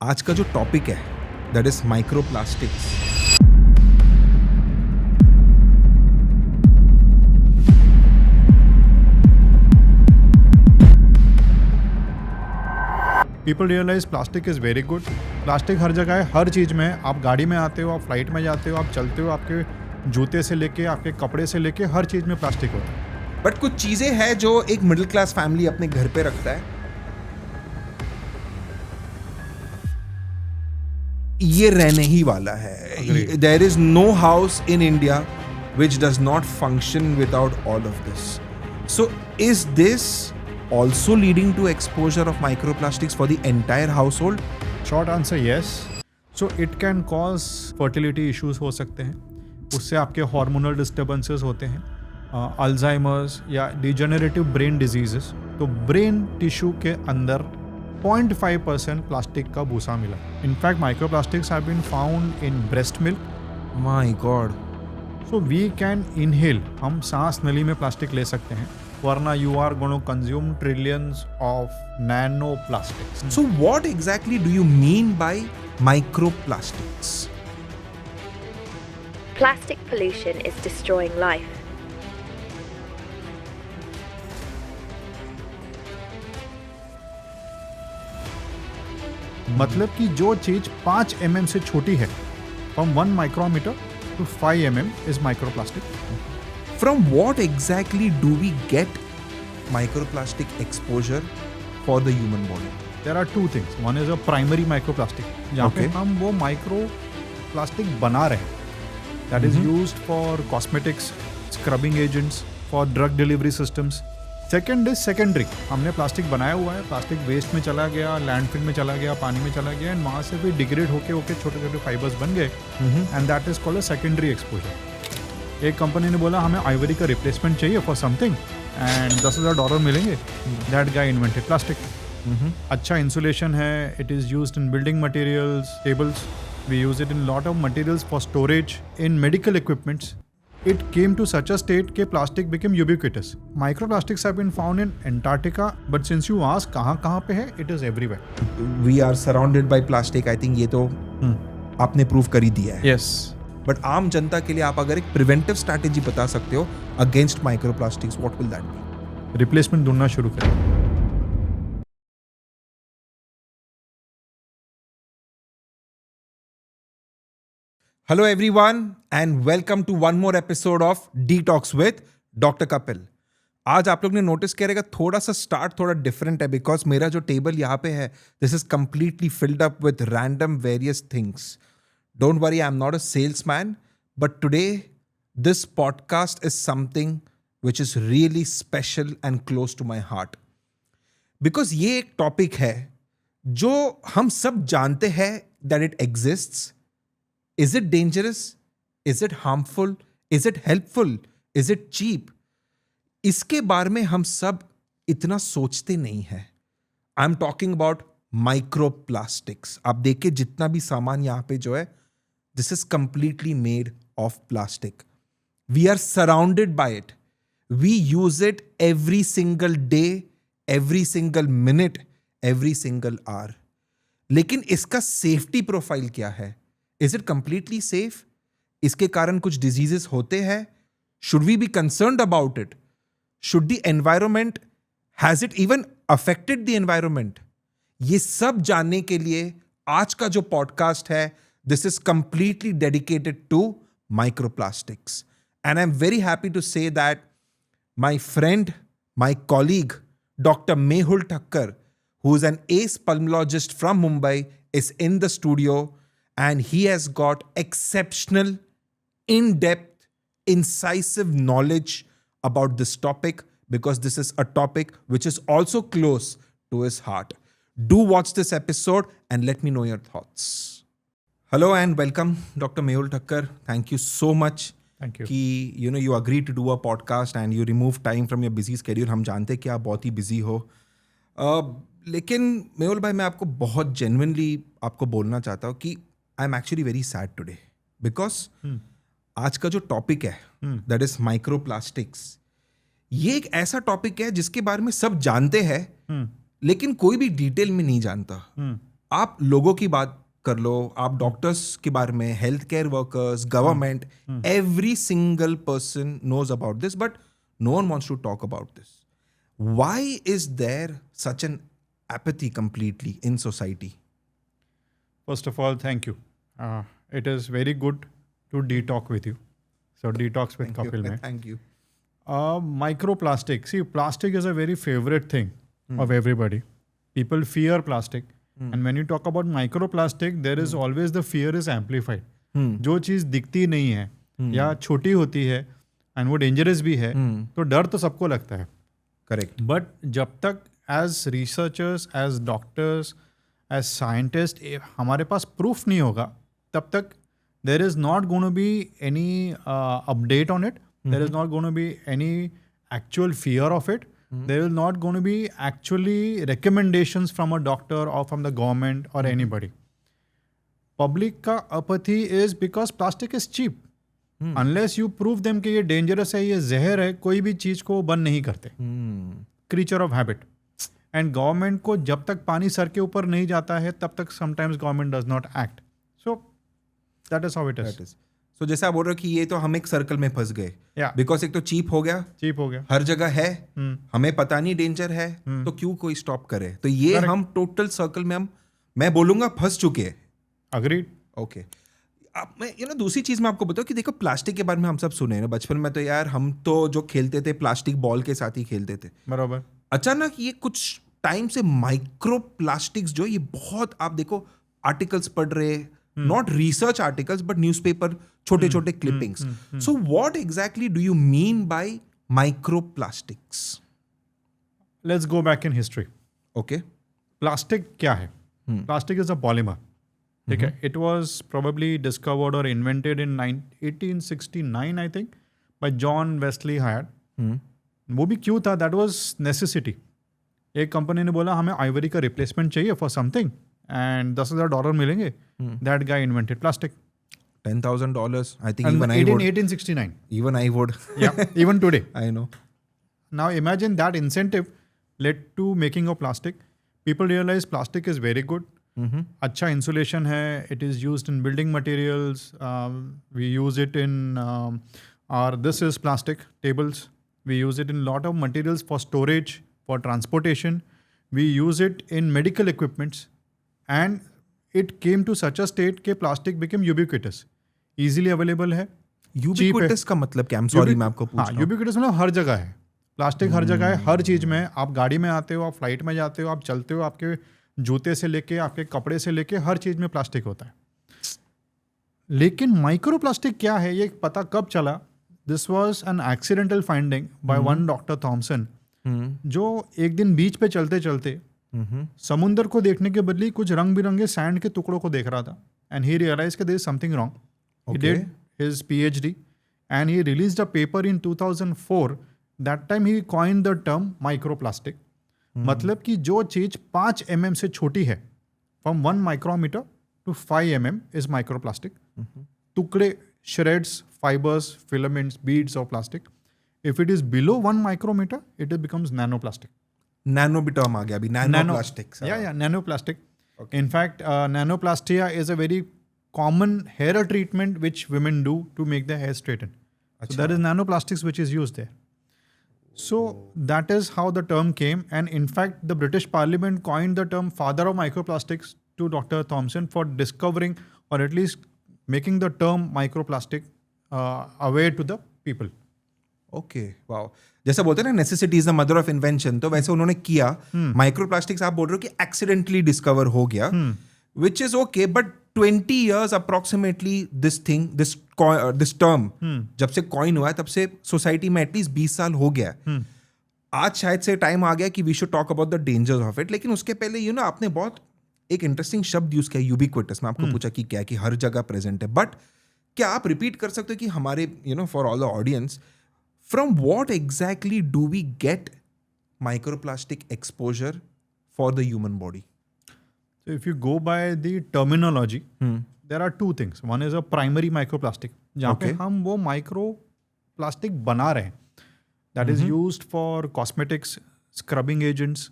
आज का जो टॉपिक है that is micro plastics. People realise plastic is very good. Plastic हर जगह है, हर चीज़ में है। आप गाड़ी में आते हो, आप फ्लाइट में जाते हो, आप चलते हो, आपके जूते से लेके आपके कपड़े से लेके हर चीज़ में प्लास्टिक होता है। बट कुछ चीजें हैं जो एक मिडिल क्लास फैमिली अपने घर पे रखता है, ये रहने ही वाला है। Agreed. There is no house in India which does not function without all of this. So is this also leading to exposure of microplastics for the entire household? Short answer yes. So it can cause fertility issues हो सकते हैं, उससे आपके hormonal disturbances होते हैं, Alzheimer's या degenerative brain diseases. तो brain tissue के अंदर 0.5% प्लास्टिक का भूसा मिला। In fact microplastics have been found in breast milk. My God. So we can inhale, हम सांस नली में प्लास्टिक ले सकते हैं, वरना you are going to consume trillions of nano plastics. So what exactly do you mean by microplastics? Plastic pollution is destroying life. मतलब कि जो चीज 5 mm से छोटी है, from 1 micrometre to 5 mm is microplastic. From what exactly do we get microplastic exposure for the human body? There are 2 things. One is a primary microplastic, जहाँ पे Okay. हम वो माइक्रोप्लास्टिक बना रहे हैं, that is used for cosmetics, scrubbing agents, for drug delivery systems. Second is secondary, हमने plastic बनाया हुआ है, प्लास्टिक वेस्ट में चला गया, लैंडफिल में चला गया, पानी में चला गया, एंड वहाँ से भी डिग्रेड होके छोटे छोटे फाइबर्स बन गए, and that is called a secondary exposure. एक कंपनी ने बोला हमें आइवरी का रिप्लेसमेंट चाहिए फॉर समथिंग एंड $10,000 मिलेंगे। That guy invented plastic. अच्छा इंसुलेशन है, it is used in building materials, tables, we use it in lot of materials for storage, in medical equipments. It came to such a state कि plastic became ubiquitous. Microplastics have been found in Antarctica, but since you ask कहाँ पे है, it is everywhere. We are surrounded by plastic. I think ये तो आपने prove कर ही दिया है। Yes. बट आम जनता के लिए आप अगर एक प्रिवेंटिव स्ट्रैटेजी बता सकते हो against microplastics, what will that be? Replacement ढूंढना शुरू करें। Hello everyone and welcome to one more episode of Detox with Dr. Kapil. आज आप लोग ने नोटिस किया रहेगा थोड़ा सा स्टार्ट थोड़ा डिफरेंट है, बिकॉज मेरा जो टेबल यहाँ पे है this is completely filled up with random various things. Don't worry, I am not a salesman, but today this podcast is something which is really special and close to my heart. Because ये एक topic है जो हम सब जानते हैं that it exists. Is it dangerous? Is it harmful? Is it helpful? Is it cheap? इसके बारे में हम सब इतना सोचते नहीं हैं. I am talking about microplastics. आप देखिए जितना भी सामान यहाँ पे जो है, this is completely made of plastic. We are surrounded by it. We use it every single day, every single minute, every single hour. लेकिन इसका सेफ्टी प्रोफाइल क्या है? Is it completely safe? इसके कारण कुछ diseases होते हैं. Should we be concerned about it? Should the environment, has it even affected the environment? ये सब जानने के लिए आज का जो पॉडकास्ट है, this is completely dedicated to microplastics. And I'm very happy to say that my friend, my colleague, Dr. Mehul Thakkar, who is an ace pulmonologist from Mumbai, is in the studio. And he has got exceptional, in-depth, incisive knowledge about this topic, because this is a topic which is also close to his heart. Do watch this episode and let me know your thoughts. Hello and welcome, Dr. Mehul Thakkar. Thank you so much. Thank you. कि you agreed to do a podcast and you remove time from your busy schedule. हम जानते हैं कि आप बहुत ही busy हो. लेकिन मेहुल भाई, मैं आपको बहुत genuinely आपको बोलना चाहता हूँ कि I am actually very sad today, because आज का जो टॉपिक है दैट इज माइक्रोप्लास्टिक्स, ये एक ऐसा टॉपिक है जिसके बारे में सब जानते हैं लेकिन कोई भी डिटेल में नहीं जानता. आप लोगों की बात कर लो, आप डॉक्टर्स के बारे में, health care workers, government, every single person knows about this, but no one wants to talk about this. Why is there such an apathy completely in society? First of all, thank you. It is very good to detox with you. So detox with Kapil mein. Thank you. Microplastic. See, plastic is a very favorite thing of everybody. People fear plastic. And when you talk about microplastic, there is always the fear is amplified. जो चीज़ दिखती नहीं है या छोटी होती है and वो dangerous भी है, तो डर तो सबको लगता है. Correct. बट जब तक as researchers, as doctors, as scientist हमारे पास प्रूफ नहीं होगा, तब तक there is not going to be any update on it, there is not going to be any actual fear of it, there is not going to be actually recommendations from a doctor और from the government और anybody. Public का apathy is because plastic is cheap. Unless you prove them कि ये dangerous है, ये जहर है, कोई भी चीज को बंद नहीं करते. Creature of habit. And government को जब तक पानी सर के ऊपर नहीं जाता है तब तक sometimes government does not act. So that is how it is. So जैसे आप बोल रहे हो कि ये तो हम एक सर्कल में फंस गए, Yeah. बिकॉज एक तो चीप हो गया, चीप हो गया. हर जगह है, हमें पता नहीं डेंजर है, तो क्यों कोई स्टॉप करे. तो ये Correct. हम टोटल सर्कल में मैं बोलूंगा फंस चुके हैं. अग्रीड. ओके. अब मैं दूसरी चीज मैं आपको बताऊं कि देखो, प्लास्टिक के बारे में हम सब सुने हैं ना बचपन में, तो यार हम तो जो खेलते थे प्लास्टिक बॉल के साथ ही खेलते थे. बराबर. अचानक ये कुछ टाइम से माइक्रो प्लास्टिक्स जो ये बहुत, आप देखो आर्टिकल्स पढ़ रहे, not research articles but newspaper, छोटे छोटे clippings. So what exactly do you mean by micro plastics? Let's go back in history. Okay. Plastic क्या है? Plastic is a polymer. ठीक है. इट वॉज प्रोबेबली डिस्कवर्ड और invented in 1869 I think by John Wesley hired. वो भी क्यों था? That was necessity. एक कंपनी ने बोला हमें आइवरी का रिप्लेसमेंट चाहिए फॉर समथिंग एंड $10,000 मिलेंगे. That guy invented plastic. $10,000. I think And even I in would. 1869. Even I would. Yeah, even today. I know. Now imagine that incentive led to making of plastic. People realize plastic is very good. अच्छा insulation है. It is used in building materials. We use it in this is plastic tables. We use it in lot of materials for storage, for transportation. We use it in medical equipments. And it came to such a state कि plastic became ubiquitous. Easily available है. Ubiquitous का मतलब क्या? I'm sorry, मैं आपको पूछ रहा हूँ. यूबिक्विटस मतलब हर जगह है. प्लास्टिक हर जगह है, हर चीज में. आप गाड़ी में आते हो, आप फ्लाइट में जाते हो, आप चलते हो, आपके जूते से लेके, आपके कपड़े से लेके हर चीज में प्लास्टिक होता है. लेकिन माइक्रो प्लास्टिक क्या है ये पता कब चला? This was an accidental finding by one doctor Thomson, जो एक दिन बीच पे चलते चलते समुंदर को देखने के बदले कुछ रंग बिरंगे सैंड के टुकड़ों को देख रहा था. एंड ही रियलाइज कि there is something wrong. He did his PhD and he released a paper in 2004. That time he coined the term microplastic. मतलब कि जो चीज 5 mm से छोटी है, from 1 micrometer to 5 mm is microplastic. टुकड़े, shreds, fibers, filaments, beads of plastic. If it is below 1 micrometer, it becomes nanoplastic. Nano भी term आ गया अभी, nanoplastics. Yeah, nanoplastic. In fact, nanoplastia is a very common hair treatment which women do to make their hair straighten. So there is nanoplastics which is used there. So that is how the term came. And in fact, the British Parliament coined the term father of microplastics to Dr. Thomson for discovering or at least making the term microplastic aware to the people. Okay, wow. जैसा बोलते हैं ना, necessity is the mother of invention, तो वैसे उन्होंने किया. Microplastics आप बोल रहे हो कि एक्सीडेंटली डिस्कवर हो गया, which is okay, but 20 years approximately this thing, this term जब से कॉइन हुआ है तब से सोसाइटी में एटलीस्ट 20 साल हो गया. आज शायद से टाइम आ गया कि we should talk about the dangers of it. लेकिन उसके पहले आपने बहुत एक इंटरेस्टिंग शब्द यूज किया, यूबिक्विटस. मैं आपको पूछा कि क्या, कि हर जगह प्रेजेंट है, बट क्या आप रिपीट कर सकते हो कि हमारे for all the audience, from what exactly do we get microplastic exposure for the human body? So if you go by the terminology, there are two things. One is a primary microplastic, जहाँ पे हम वो microplastic बना रहे हैं. That is used for cosmetics, scrubbing agents,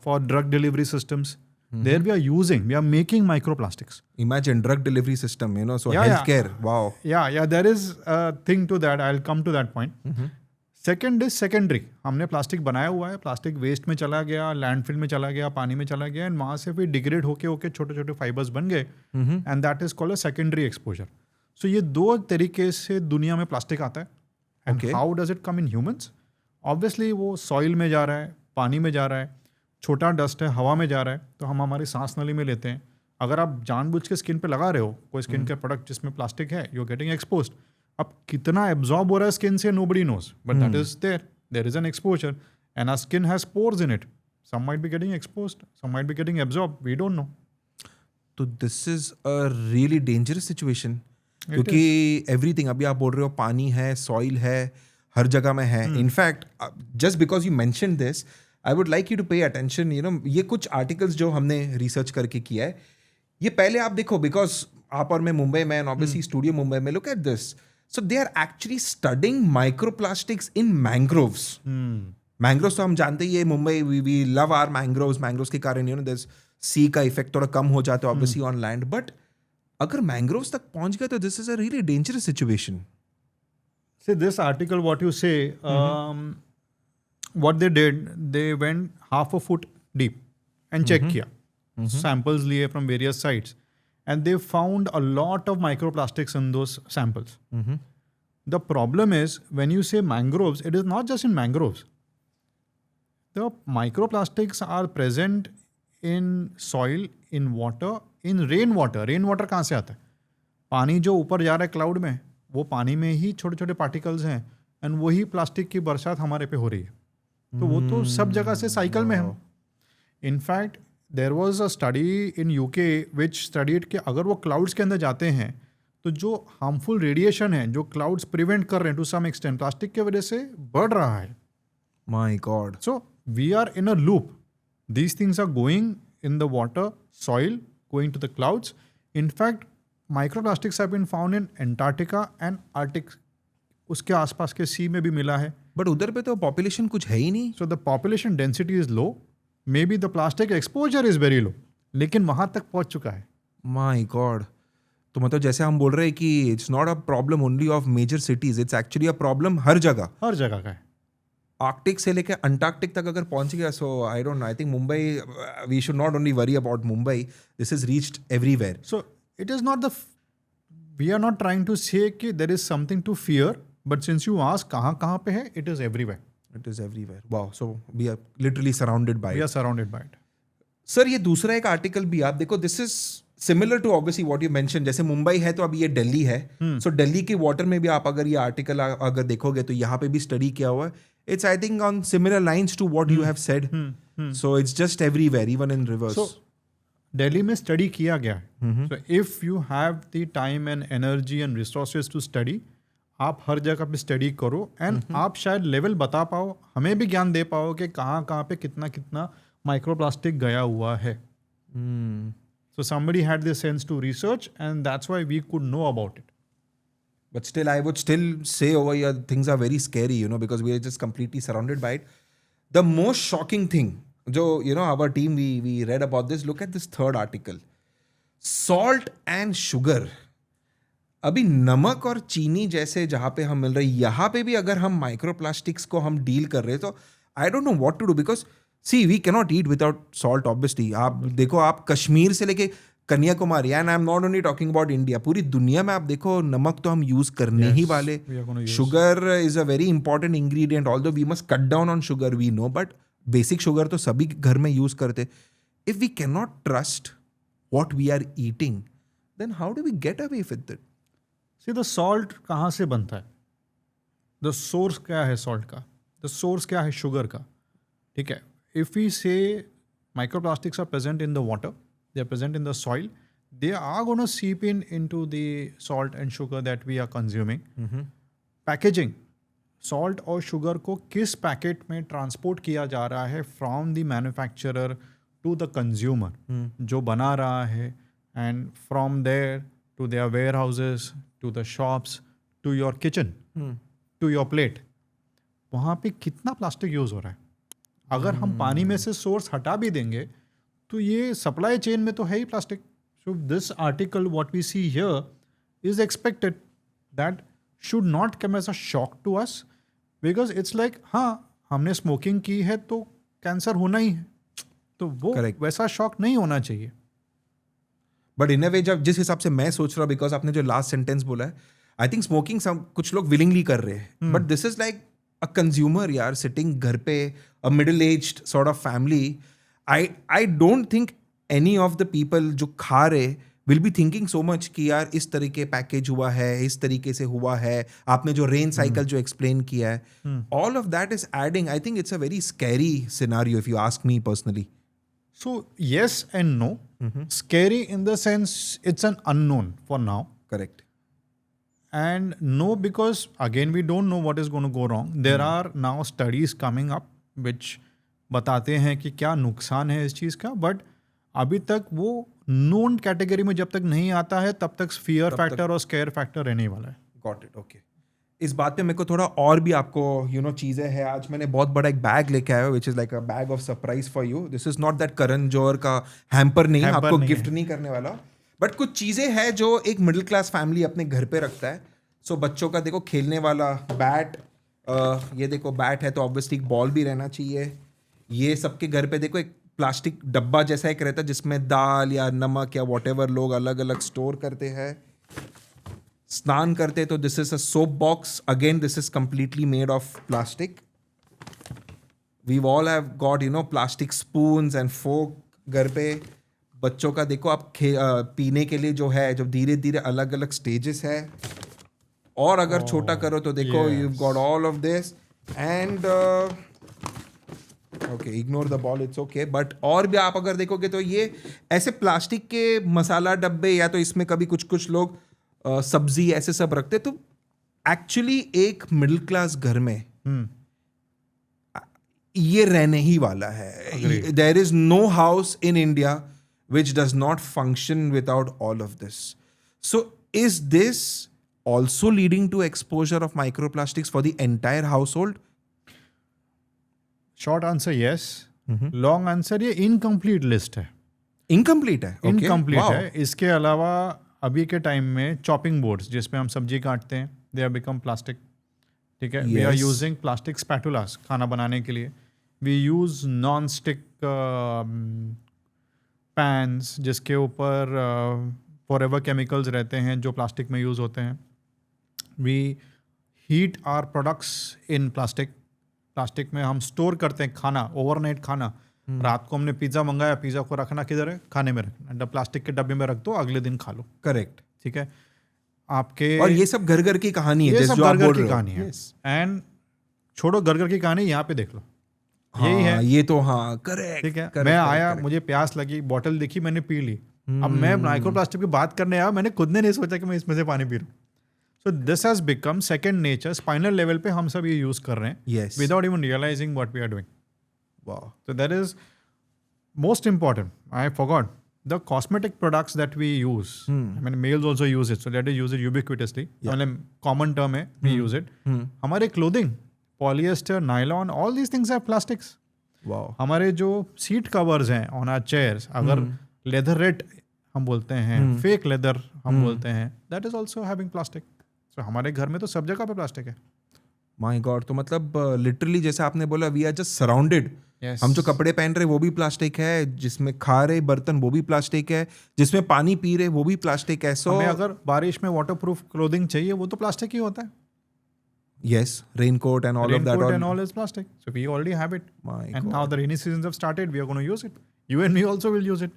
for drug delivery systems. there we are making microplastics. Imagine drug delivery system, so Yeah, yeah. healthcare. Wow. Yeah, there is a thing to that. I'll come to that point. Second is secondary. हमने plastic बनाया हुआ है, plastic waste में चला गया, landfill में चला गया, पानी में चला गया, एंड वहाँ से फिर डिग्रेड होके छोटे छोटे फाइबर्स बन गए, and that is called a secondary exposure. So ये दो तरीके से दुनिया में प्लास्टिक आता है. And how does it come in humans? Obviously वो सॉइल में जा रहा है, पानी में जा रहा है, छोटा डस्ट है, हवा में जा रहा है, तो हम हमारी सांस नली में लेते हैं. अगर आप जानबूझ के स्किन पे लगा रहे हो कोई स्किन के प्रोडक्ट जिसमें प्लास्टिक है, यू आर गेटिंग एक्सपोज्ड. अब कितना एब्जॉर्ब हो रहा है स्किन से, nobody knows, but that is there is an exposure, and our skin has pores in it. Some might be getting exposed, some might be getting absorbed, we don't know. तो this is a really dangerous situation. क्योंकि everything अभी आप बोल रहे हो, पानी है, soil है, हर जगह में है. In fact just because you mentioned this, I would like you to pay attention. ये कुछ आर्टिकल्स जो हमने रिसर्च करके किया है, ये पहले आप देखो, बिकॉज आप और मैं मुंबई में, एंड ऑब्वियसली स्टूडियो मुंबई में, look at this. So they are actually studying microplastics in mangroves. Mangroves तो हम जानते ही है, Mumbai we love our mangroves. Mangroves के कारण there's sea का इफेक्ट थोड़ा कम हो जाता है obviously on land. But अगर mangroves तक पहुंच गए तो this is a really dangerous situation. See this article, what you say, what they did, they went half a foot deep and check किया, samples लिए from various sites. And they found a lot of microplastics in those samples. The problem is, when you say mangroves, it is not just in mangroves. The microplastics are present in soil, in water, in rainwater. Rainwater कहाँ से आता है? पानी जो ऊपर जा रहा है क्लाउड में, वो पानी में ही छोटे छोटे पार्टिकल्स हैं, एंड वही प्लास्टिक की बरसात हमारे पे हो रही है. तो वो तो सब जगह से साइकिल में है. In fact there was a study in UK which studied कि अगर वो क्लाउड्स के अंदर जाते हैं तो जो हार्मफुल रेडिएशन है जो क्लाउड्स प्रिवेंट कर रहे हैं टू सम एक्सटेंट, प्लास्टिक की वजह से बढ़ रहा है. My God. So we are in a loop. These things are going in the water, soil, going to the clouds. In fact microplastics have been found in Antarctica and Arctic. उसके आसपास के सी में भी मिला है. बट उधर पे तो पॉपुलेशन कुछ है ही नहीं. So the population density is low, may be the plastic exposure is very low, लेकिन वहां तक पहुंच चुका है. My god. तो मतलब जैसे हम बोल रहे हैं कि it's not a problem only of major cities, it's actually a problem हर जगह का है. आर्कटिक से लेकर अंटार्कटिक तक अगर पहुंच गया, so I don't know, I think Mumbai, we should not only worry about Mumbai, this is reached everywhere. So it is not the, we are not trying to say कि there is something to fear, but since you ask कहाँ पे है, it is everywhere. It is everywhere. Wow. So we are literally surrounded by it. We are surrounded by it. Sir ये दूसरा एक article भी आप देखो, this is similar to obviously what you mention. जैसे मुंबई है तो अब ये दिल्ली है, सो दिल्ली के वाटर में भी आप अगर ये आर्टिकल अगर देखोगे तो यहाँ पे भी स्टडी किया हुआ है. It's I think on similar lines to what you have said. So it's just everywhere, even in rivers. So Delhi में स्टडी किया गया है. So if you have the time and energy and resources to study, आप हर जगह पे study करो, and आप शायद लेवल बता पाओ, हमें भी ज्ञान दे पाओ कि कहाँ पे कितना कितना माइक्रोप्लास्टिक गया हुआ है. So somebody had the sense to research, and that's why we could know about it. But still, I would still say over here, things are very scary, because we are just completely surrounded by it. The most shocking thing, our team, we read about this. Look at this third article. Salt and sugar. अभी नमक और चीनी जैसे जहाँ पे हम मिल रहे हैं, यहाँ पे भी अगर हम माइक्रोप्लास्टिक्स को हम डील कर रहे हैं, तो I don't know what to do, because see we can not eat without salt obviously. आप देखो, आप कश्मीर से लेके Kanyakumari, and I am not only talking about India, पूरी दुनिया में आप देखो नमक तो हम यूज करने ही वाले. Sugar is a very important ingredient, although we must cut down on sugar, we know, but basic sugar तो सभी घर में यूज करते. If we can not trust what we are eating, then how do we get away with it? See the salt कहाँ से बनता है, the source क्या है सॉल्ट का, द सोर्स क्या है शुगर का. ठीक है, if we say microplastics are present in the water, they are present in the soil, they are gonna seep into the salt and sugar that we are consuming. Packaging, salt और sugar को किस packet में transport किया जा रहा है from the manufacturer to the consumer जो बना रहा है, and from there to their warehouses, to the shops, to your kitchen, to your plate. वहाँ पे कितना प्लास्टिक यूज हो रहा है. अगर हम पानी में से सोर्स हटा भी देंगे तो ये सप्लाई चेन में तो है ही plastic. So this article what we see here is expected that should not come as a shock to us, because it's like हाँ हमने स्मोकिंग की है तो कैंसर होना ही है, तो वो Correct. वैसा शॉक नहीं होना चाहिए. बट इन अ वे जब जिस हिसाब से मैं सोच रहा हूँ, बिकॉज आपने जो लास्ट सेंटेंस बोला है, आई थिंक स्मोकिंग कुछ लोग विलिंगली कर रहे हैं, but this is like a consumer यार सिटिंग घर पे, a middle aged sort of family. I don't think any of the people जो खा रहे will be thinking so much कि यार इस तरीके पैकेज हुआ है, इस तरीके से हुआ है. आपने जो रेन साइकिल जो एक्सप्लेन किया है, all of that is adding. I think it's a very scary scenario if you ask me personally. So yes and no. Scary in the sense it's an unknown for now. Correct. And no, because again we don't know what is going to go wrong. There are now studies coming up which बताते हैं कि क्या नुकसान है इस चीज़ का, but अभी तक वो नोन कैटेगरी में जब तक नहीं आता है तब तक फियर फैक्टर और स्केयर फैक्टर रहने वाला है. Got it. ओके. इस बात पे मेरे को थोड़ा और भी आपको चीज़ें हैं. आज मैंने बहुत बड़ा एक बैग लेके आया हूँ which is like a bag of surprise for you. This is not that Karan Johar का हैम्पर नहीं, Hamper आपको नहीं गिफ्ट है. नहीं करने वाला, बट कुछ चीज़ें हैं जो एक मिडिल क्लास फैमिली अपने घर पे रखता है. सो बच्चों का देखो खेलने वाला बैट, ये देखो बैट है तो ऑब्वियसली एक बॉल भी रहना चाहिए. ये सबके घर पे देखो एक प्लास्टिक डब्बा जैसा एक रहता है जिसमें दाल या नमक या वॉटेवर लोग अलग अलग स्टोर करते हैं. स्नान करते तो this is a soap box. Again this is completely made of plastic. We all have got plastic spoons and fork घर पे. बच्चों का देखो आप पीने के लिए जो है, जो धीरे धीरे अलग अलग स्टेजेस है. और अगर छोटा करो तो देखो you got all of this and okay ignore the ball, it's okay. But और भी आप अगर देखोगे तो ये ऐसे प्लास्टिक के मसाला डब्बे या तो इसमें कभी कुछ कुछ लोग सब्जी ऐसे सब रखते. तो एक्चुअली एक मिडिल क्लास घर में ये रहने ही वाला है. There is no house in India which does not function without all of this. So is this also leading to exposure of microplastics for the entire household? Short answer yes. Long answer ये incomplete list है. Incomplete है. Okay. Incomplete Wow. है. इसके अलावा अभी के time में chopping boards जिसमें हम सब्जी काटते हैं, दे आर बिकम प्लास्टिक. ठीक है. We are Yes. Using plastic spatulas खाना बनाने के लिए. We use non stick pans जिसके ऊपर फॉरएवर केमिकल्स रहते हैं जो प्लास्टिक में यूज़ होते हैं. We heat our products in plastic. Plastic में हम स्टोर करते हैं खाना, ओवरनाइट खाना. रात को हमने पिज़्ज़ा मंगाया, पिज़्ज़ा को रखना किधर है? खाने में रखना. प्लास्टिक के डब्बे में रख दो, अगले दिन खा लो. Correct. ठीक है. आपके और ये सब घर घर की कहानी है ये जैसे सब जो आप घर बोल घर की रहे हो. कहानी है. Yes. एंड छोड़ो घर घर की कहानी, यहाँ पे देख लो. यही हाँ, है. ये तो हाँ करेक्ट. ठीक है. मैं आया, मुझे प्यास लगी, बॉटल देखी, मैंने पी ली. अब मैं माइक्रो प्लास्टिक की बात करने आया, मैंने खुद ने नहीं सोचा कि मैं इसमें से पानी पी रहा हूँ. So this has become second nature. Spinal level पे हम सब ये यूज कर रहे हैं Yes. Without even realising what we are doing. Wow. So that is most important. I forgot the cosmetic products that we use. I mean, males also use it, so let us use it ubiquitously. मतलब common term है, we use it. हमारे clothing, polyester, nylon, all these things are plastics. Wow. हमारे जो seat covers हैं on our chairs, अगर leatherette हम बोलते हैं, फेक लेदर हम बोलते हैं, that is also having plastic. So हमारे घर में तो सब जगह पे प्लास्टिक है. My god. तो मतलब लिटरली जैसे आपने बोला we are just surrounded. Yes. हम जो कपड़े पहन रहे वो भी प्लास्टिक है, जिसमें खा रहे बर्तन वो भी प्लास्टिक है, जिसमें पानी पी रहे वो भी प्लास्टिक है. सो हमें अगर बारिश में वाटरप्रूफ क्लोथिंग चाहिए वो तो प्लास्टिक ही होता है. yes, raincoat and all of that. Raincoat and all is plastic. So we already have it. My And God. now the rainy seasons have started. We are going to use it. You and me also will use it.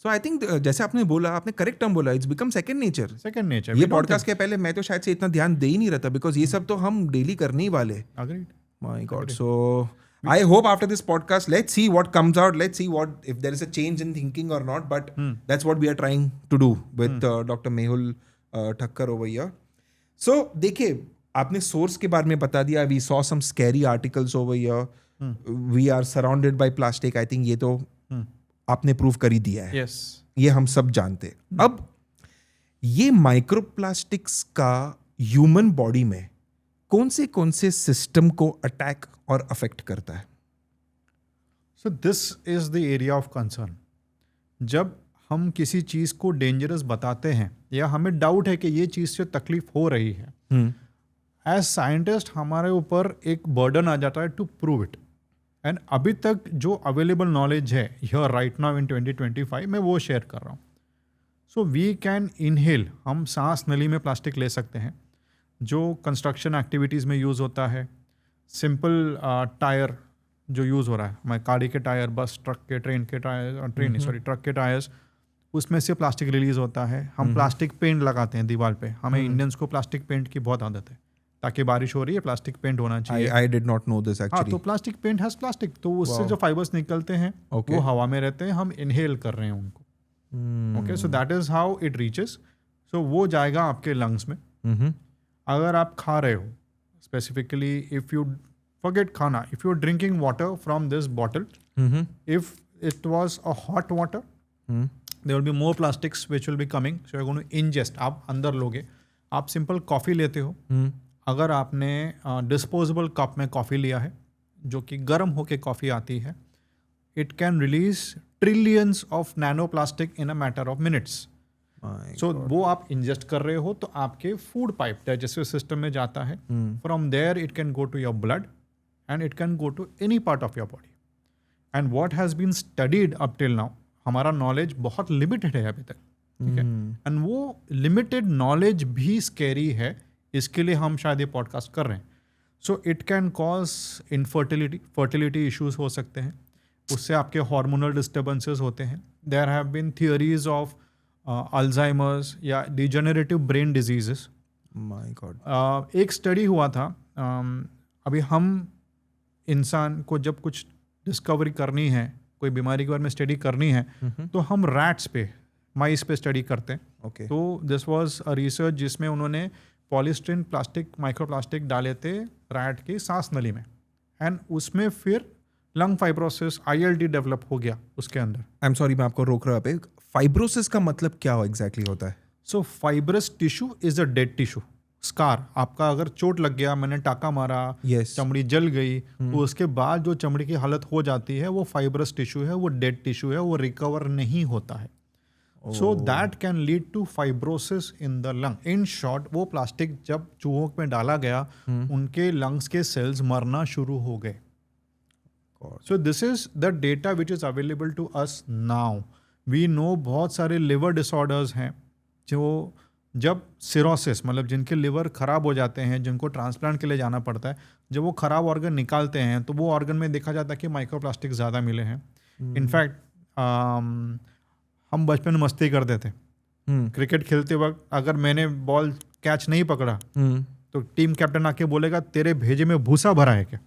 So I think जैसे आपने बोला, आपने correct term बोला, it's become second nature. Second nature. ये podcast के पहले मैं तो शायद से इतना ध्यान दे ही नहीं रहता बिकॉज ये सब तो हम डेली करने ही वाले. Agreed. My God. So I hope after this podcast, let's see what comes out. Let's see what if there is a change in thinking or not. But that's what we are trying to do with Dr. Mehul Thakkar over here. So देखिए, आपने source के बारे में बता दिया. We saw some scary articles over here. We are surrounded by plastic. I think ये तो आपने प्रूव कर ही दिया है. Yes. ये हम सब जानते हैं. अब ये माइक्रोप्लास्टिक्स का ह्यूमन बॉडी में कौन से सिस्टम को अटैक और अफेक्ट करता है? सो this is the area of concern. जब हम किसी चीज़ को डेंजरस बताते हैं या हमें डाउट है कि ये चीज़ से तकलीफ हो रही है, एज साइंटिस्ट हमारे ऊपर एक बर्डन आ जाता है टू प्रूव इट. एंड अभी तक जो अवेलेबल नॉलेज है हियर राइट नाउ इन 2025 मैं वो शेयर कर रहा हूँ. सो वी कैन इनहेल, हम सांस नली में प्लास्टिक ले सकते हैं जो कंस्ट्रक्शन एक्टिविटीज़ में यूज़ होता है. सिंपल टायर जो यूज़ हो रहा है, हमारे गाड़ी के टायर, बस, ट्रक के, ट्रेन के टायर, ट्रक के टायर्स, उसमें से प्लास्टिक रिलीज होता है. हम प्लास्टिक पेंट लगाते हैं दीवार पे. हमें इंडियंस को प्लास्टिक पेंट की बहुत आदत है, ताकि बारिश हो रही है प्लास्टिक पेंट होना चाहिए. I did not know this actually. हाँ, तो प्लास्टिक पेंट हैज प्लास्टिक, तो उससे जो फाइबर्स निकलते हैं वो हवा में रहते हैं, हम इनहेल कर रहे हैं उनको. Okay, so that is how it reaches. So वो जाएगा आपके लंग्स में. अगर आप खा रहे हो, स्पेसिफिकली इफ यू forget खाना, if you're drinking water from this bottle, if it was a hot water, there will be more plastics which will be coming, so you're going to ingest. आप अंदर लोगे. आप simple coffee लेते हो, अगर आपने disposable cup में coffee लिया है जो कि गर्म होके कॉफ़ी आती है, it can release trillions of nano plastic in a matter of minutes. So वो आप इंजेस्ट कर रहे हो तो आपके फूड पाइप डाइजेस्टिव सिस्टम में जाता है. From there it can go to your blood and it can go to any part of your body. And what has been studied up till now, हमारा knowledge बहुत limited है अभी तक, ठीक है. एंड वो लिमिटेड नॉलेज भी scary है, इसके लिए हम शायद ये पॉडकास्ट कर रहे हैं. So it can cause infertility, fertility issues हो सकते हैं, उससे आपके हार्मोनल डिस्टर्बेंसेस होते हैं. There have been theories of Alzheimer's या degenerative brain diseases. My god. एक स्टडी हुआ था, अभी हम इंसान को जब कुछ डिस्कवरी करनी है, कोई बीमारी के बारे में स्टडी करनी है, तो हम रैट्स पे, माइस पे स्टडी करते हैं. Okay. तो दिस वाज अ रिसर्च जिसमें उन्होंने पॉलीस्टीरीन प्लास्टिक, माइक्रोप्लास्टिक डाले थे रैट की सांस नली में, एंड उसमें फिर लंग फाइब्रोसिस, ILD डेवलप हो गया उसके अंदर. आई एम सॉरी, मैं आपको रोक रहा हूँ. फाइब्रोसिस का मतलब क्या एग्जैक्टली होता है? So fibrous tissue is a dead tissue. Scar, आपका अगर चोट लग गया, मैंने टाका मारा, चमड़ी जल गई, तो उसके बाद जो चमड़ी की हालत हो जाती है वो फाइब्रस टिश्यू है, वो डेड टिश्यू है, वो रिकवर नहीं होता है. So that can lead to fibrosis in the lung. In short, वो प्लास्टिक जब चूहों में डाला गया, उनके लंग्स के सेल्स मरना शुरू हो गए. So this is the data which is available to us now. We know बहुत सारे लिवर डिसऑर्डर्स हैं जो, जब सिरोसिस, मतलब जिनके लिवर खराब हो जाते हैं, जिनको ट्रांसप्लांट के लिए जाना पड़ता है, जब वो खराब ऑर्गन निकालते हैं तो वो ऑर्गन में देखा जाता है कि माइक्रोप्लास्टिक ज़्यादा मिले हैं. इनफैक्ट हम बचपन में मस्ती करते थे. क्रिकेट खेलते वक्त अगर मैंने बॉल कैच नहीं पकड़ा तो टीम कैप्टन आके बोलेगा, तेरे भेजे में भूसा भरा है क्या?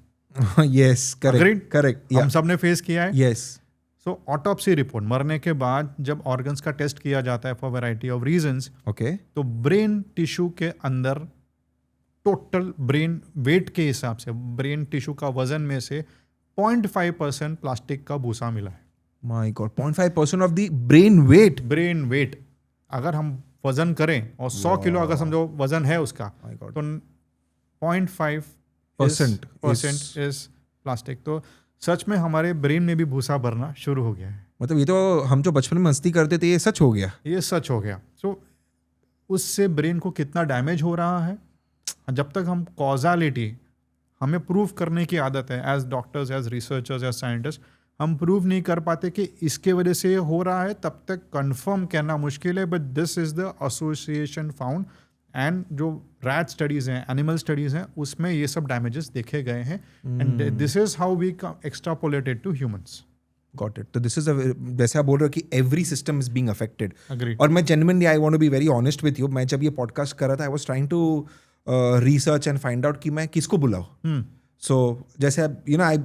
Yes, correct correct. हम सब ने फेस किया है. यस. सो ऑटोप्सी रिपोर्ट, मरने के बाद जब ऑर्गन्स का टेस्ट किया जाता है for variety of reasons, okay, तो ब्रेन टिश्यू के अंदर टोटल ब्रेन वेट के हिसाब से, ब्रेन टिश्यू का वजन में से 0.5% प्लास्टिक का भूसा मिला है. My God, 0.5% of the brain weight. Brain weight अगर हम वजन करें और 100 किलो अगर समझो वजन है उसका, तो 0.5% इज प्लास्टिक. तो सच में हमारे ब्रेन में भी भूसा भरना शुरू हो गया है. मतलब ये तो हम जो बचपन में मस्ती करते थे, ये सच हो गया. ये सच हो गया. सो उससे ब्रेन को कितना डैमेज हो रहा है, जब तक हम कॉजालिटी, हमें प्रूव करने की आदत है as doctors, as researchers, as scientist, हम प्रूव नहीं कर पाते कि इसके वजह से हो रहा है, तब तक कंफर्म करना मुश्किल है. But this is the association found. And जो रैट स्टडीज़ हैं, एनिमल स्टडीज़ हैं, उसमें ये सब डैमेजेस देखे गए हैं. And this is how we extrapolated to humans. Got it. तो दिस इज जैसे आप बोल रहे हो कि every system is being affected. Agreed. और मैं genuinely, I want to be very honest with you, मैं जब ये पॉडकास्ट कर रहा था, I was trying to research and find out कि मैं किसको बुलाऊं. सो जैसे you know, I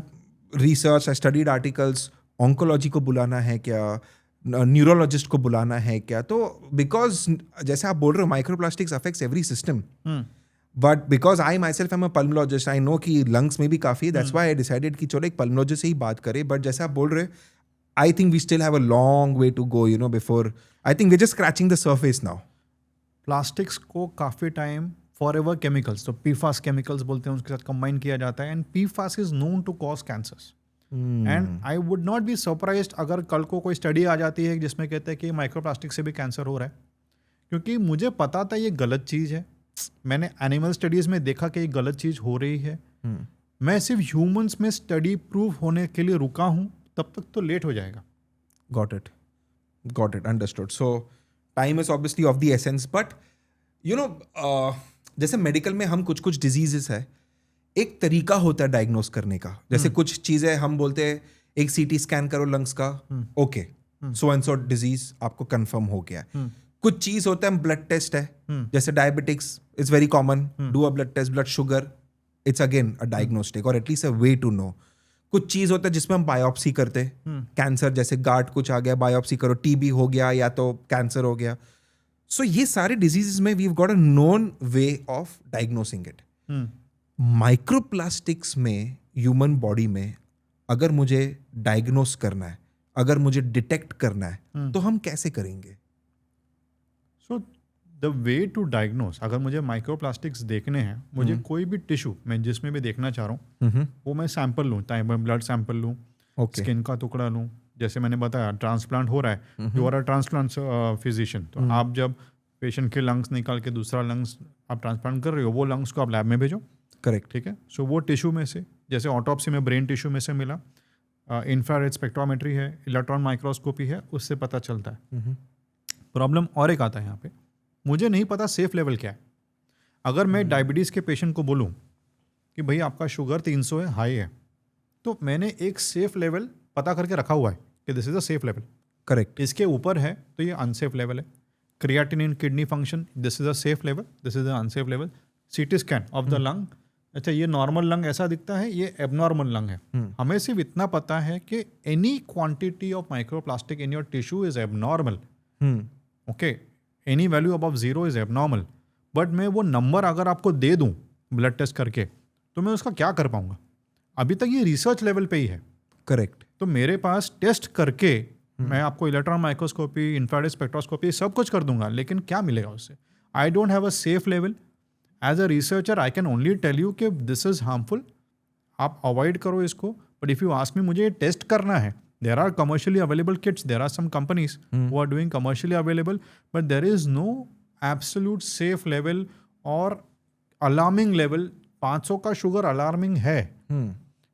research, I studied articles, oncology को बुलाना है क्या, न्यूरोलॉजिस्ट को बुलाना है क्या. तो बिकॉज जैसे आप बोल रहे हो, microplastics affects every system, but because I myself am a pulmonologist, I know कि लंग्स में भी काफ़ी, दैट्स व्हाई आई डिसाइडेड कि चलो एक पल्मोलॉजिस्ट से ही बात करें. बट जैसे आप बोल रहे, I think we still have a long way to go, you know, before. I think we just scratching the surface now. Plastics को काफ़ी टाइम फॉरएवर केमिकल्स, तो PFAS केमिकल्स बोलते हैं, उसके साथ कंबाइन किया जाता है. And PFAS is known to cause cancers. And I would not be surprised अगर कल को कोई स्टडी आ जाती है जिसमें कहते हैं कि माइक्रोप्लास्टिक से भी कैंसर हो रहा है, क्योंकि मुझे पता था ये गलत चीज़ है। मैंने एनिमल स्टडीज़ में देखा कि ये गलत चीज़ हो रही है। मैं सिर्फ ह्यूमंस में स्टडी प्रूफ होने के लिए रुका हूँ, तब तक तो लेट हो जाएगा। Got it, understood. So time is obviously of the essence, but you know, जैसे मेडिकल में हम कुछ डिजीजेस है, एक तरीका होता है डायग्नोस करने का। जैसे कुछ चीजें हम बोलते हैं एक सीटी स्कैन करो लंग्स का, okay so and so disease आपको कंफर्म हो गया। कुछ चीज होता है ब्लड टेस्ट है, जैसे diabetics it's very common, do a blood test, blood sugar, it's again a diagnostic और at least a way to know. कुछ चीज होता है जिसमें हम बायोप्सी करते, कैंसर जैसे गार्ड कुछ आ गया, बायोप्सी करो, टीबी हो गया या तो कैंसर हो गया। सो ये सारे डिजीजेस में we have got a known way of diagnosing it. Microplastics में ह्यूमन बॉडी में अगर मुझे डायग्नोस करना है, अगर मुझे डिटेक्ट करना है, तो हम कैसे करेंगे? So the way to diagnose, अगर मुझे माइक्रोप्लास्टिक्स देखने हैं, मुझे कोई भी टिश्यू मैं जिसमें भी देखना चाह रहा हूँ वो मैं सैंपल लूँ, चाहे मैं ब्लड सैंपल लूँ, स्किन का टुकड़ा लूँ। जैसे मैंने बताया ट्रांसप्लांट हो रहा है, you are a transplant physician, तो आप जब पेशेंट के लंग्स निकाल के दूसरा लंग्स आप ट्रांसप्लांट कर रहे हो, वो लंग्स को आप लैब में भेजो। करेक्ट, ठीक है। सो वो टिश्यू में से, जैसे ऑटोप्सी में ब्रेन टिश्यू में से मिला, इंफ्रारेड स्पेक्ट्रोमेट्री है, इलेक्ट्रॉन माइक्रोस्कोपी है, उससे पता चलता है। प्रॉब्लम और एक आता है यहाँ पे, मुझे नहीं पता सेफ लेवल क्या है। अगर मैं डायबिटीज़ के पेशेंट को बोलूँ कि भाई आपका शुगर 300 है, हाई है, तो मैंने एक सेफ लेवल पता करके रखा हुआ है कि this is a safe level. Correct, इसके ऊपर है तो ये अनसेफ लेवल है। Creatinine kidney function, this is a safe level, this is a unsafe level. CT scan of the lung, अच्छा ये नॉर्मल लंग ऐसा दिखता है, ये एबनॉर्मल लंग है। हमें सिर्फ इतना पता है कि any quantity of microplastic in your tissue is abnormal. Okay, any value above 0 is abnormal. But मैं वो नंबर अगर आपको दे दूं ब्लड टेस्ट करके, तो मैं उसका क्या कर पाऊंगा? अभी तक ये रिसर्च लेवल पे ही है। करेक्ट। तो मेरे पास टेस्ट करके मैं आपको इलेक्ट्रॉन माइक्रोस्कोपी, इंफ्रारेड स्पेक्ट्रोस्कोपी सब कुछ कर दूंगा, लेकिन क्या मिलेगा उससे? I don't have a safe level. As a researcher I can only tell you कि दिस इज हार्मफुल, आप अवॉइड करो इसको। But if you ask me, मुझे ये टेस्ट करना है, there are commercially available kits, there are some companies who are doing commercially available, but there is no absolute safe level और alarming level। 500 का sugar alarming है।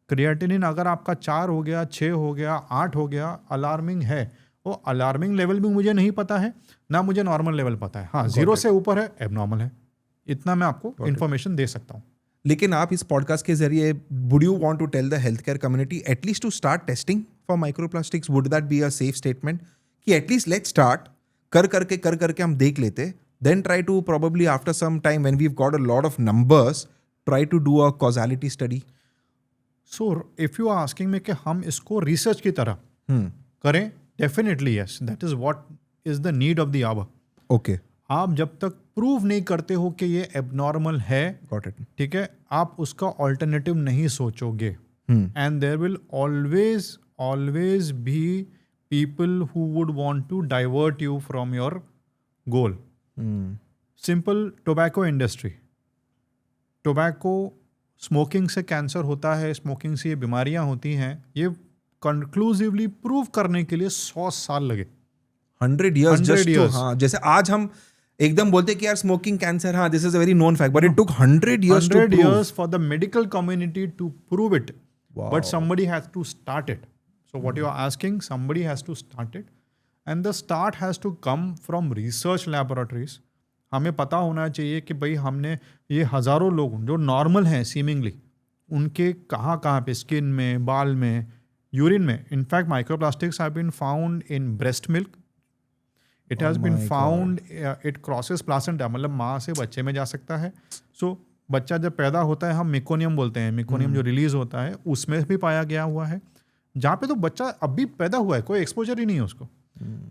Creatinine अगर आपका 4 हो गया, 6 हो गया, 8 हो गया, अलार्मिंग है। वो अलार्मिंग लेवल भी मुझे नहीं पता है, ना मुझे नॉर्मल लेवल पता है। हाँ, 0 से ऊपर है एबनॉर्मल है, इतना मैं आपको इन्फॉर्मेशन दे सकता हूँ। लेकिन आप इस पॉडकास्ट के जरिए would you want to tell the health care community at least to start testing for microplastics? Would that be a safe statement कि एटलीस्ट लेट्स स्टार्ट कर करके हम देख लेते, then try to probably after some time when we have got a lot of numbers try to do a causality study? So if you are asking me कि हम इसको research की तरह करें, definitely yes, that is what is the need of the hour. Okay, आप जब तक prove नहीं करते हो कि ये एबनॉर्मल है, गॉट इट, ठीक है, आप उसका ऑल्टरनेटिव नहीं सोचोगे। And there will always be people who would want to divert you from your goal. Simple, tobacco industry, tobacco, smoking से कैंसर होता है, स्मोकिंग से ये बीमारियां होती हैं, ये कंक्लूसिवली प्रूव करने के लिए 100 साल लगे। 100 years 100 just to, years. हाँ, जैसे आज हम एकदम बोलते कि यार स्मोकिंग कैंसर, हाँ, this is a very known fact, but it took 100 years to 100 prove. years for the medical community to prove it. Wow. But somebody has to start it. So what you are asking, somebody has to start it. And the start has to come from research laboratories. हमें पता होना चाहिए कि भाई हमने ये हज़ारों लोग जो नॉर्मल हैं सीमिंगली, उनके कहाँ पे, स्किन में, बाल में, यूरिन में, in fact microplastics have been found in breast milk. It has been found, it crosses placenta, मतलब माँ से बच्चे में जा सकता है। सो बच्चा जब पैदा होता है, हम मेकोनियम बोलते हैं, मेकोनियम जो रिलीज होता है उसमें भी पाया गया हुआ है। जहाँ पे तो बच्चा अभी पैदा हुआ है, कोई एक्सपोजर ही नहीं है उसको।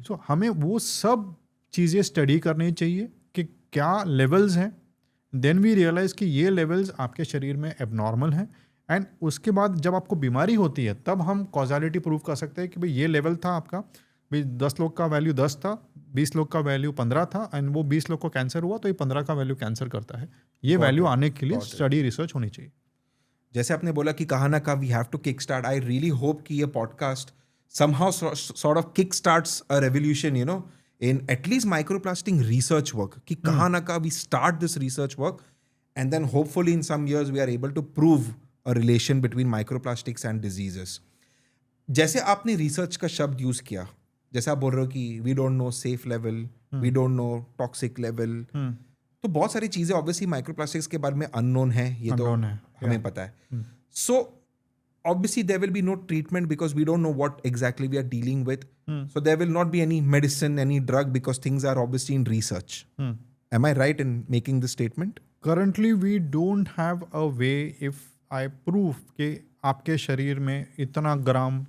सो हमें वो सब चीज़ें स्टडी करनी चाहिए कि क्या लेवल्स हैं। देन वी रियलाइज़ कि ये लेवल्स आपके शरीर में एबनॉर्मल हैं, एंड उसके बाद जब आपको बीमारी होती है तब हम कॉजालिटी प्रूव कर सकते हैं कि भाई ये लेवल था आपका, भाई 10 लोग का वैल्यू 10 था, 20 लोग का वैल्यू 15 था, एंड वो 20 लोग को कैंसर हुआ तो ये 15 का वैल्यू कैंसर करता है। ये वैल्यू आने के लिए स्टडी रिसर्च होनी चाहिए। जैसे आपने बोला कि कहा ना का we have to kick start, I really hope कि ये podcast somehow sort of kick starts a revolution, you know, in at least microplastic research work, कि कहा ना का we start this research work and then hopefully in some years we are able to prove a relation between microplastics and diseases. जैसे आपने research का शब्द use किया, जैसे आप बोल रहे हो कि we don't know safe level, we don't know toxic level, तो बहुत सारी चीजें ऑब्वियसली माइक्रोप्लास्टिक्स के बारे में अननोन है, ये तो Unknown है, हमें पता है. सो obviously there will be no treatment because we don't know what exactly we are dealing with. So there will not be any medicine, any drug, because things are obviously in research. Am I right in making this statement? Currently we don't have a way, if I prove कि आपके शरीर में इतना ग्राम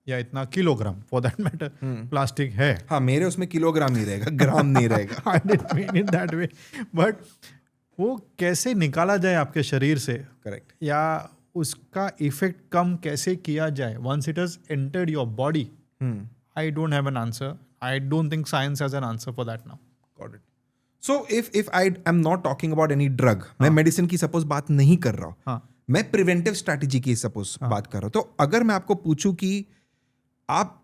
या इतना kilogram for that matter plastic है. हाँ, मेरे उसमें किलोग्राम ही रहेगा, ग्राम नहीं रहेगा. I didn't mean it that way. But वो कैसे निकाला जाए आपके शरीर से, Correct. या उसका इफेक्ट कम कैसे किया जाए once it has entered your body, I don't have an answer. I don't think science has an answer for that now. Got it. So if I am not talking about any drug, मैं medicine की suppose बात नहीं कर रहा हूँ, हाँ. मैं preventive strategy की सपोज बात कर रहा हूँ. तो अगर मैं आपको पूछूं कि आप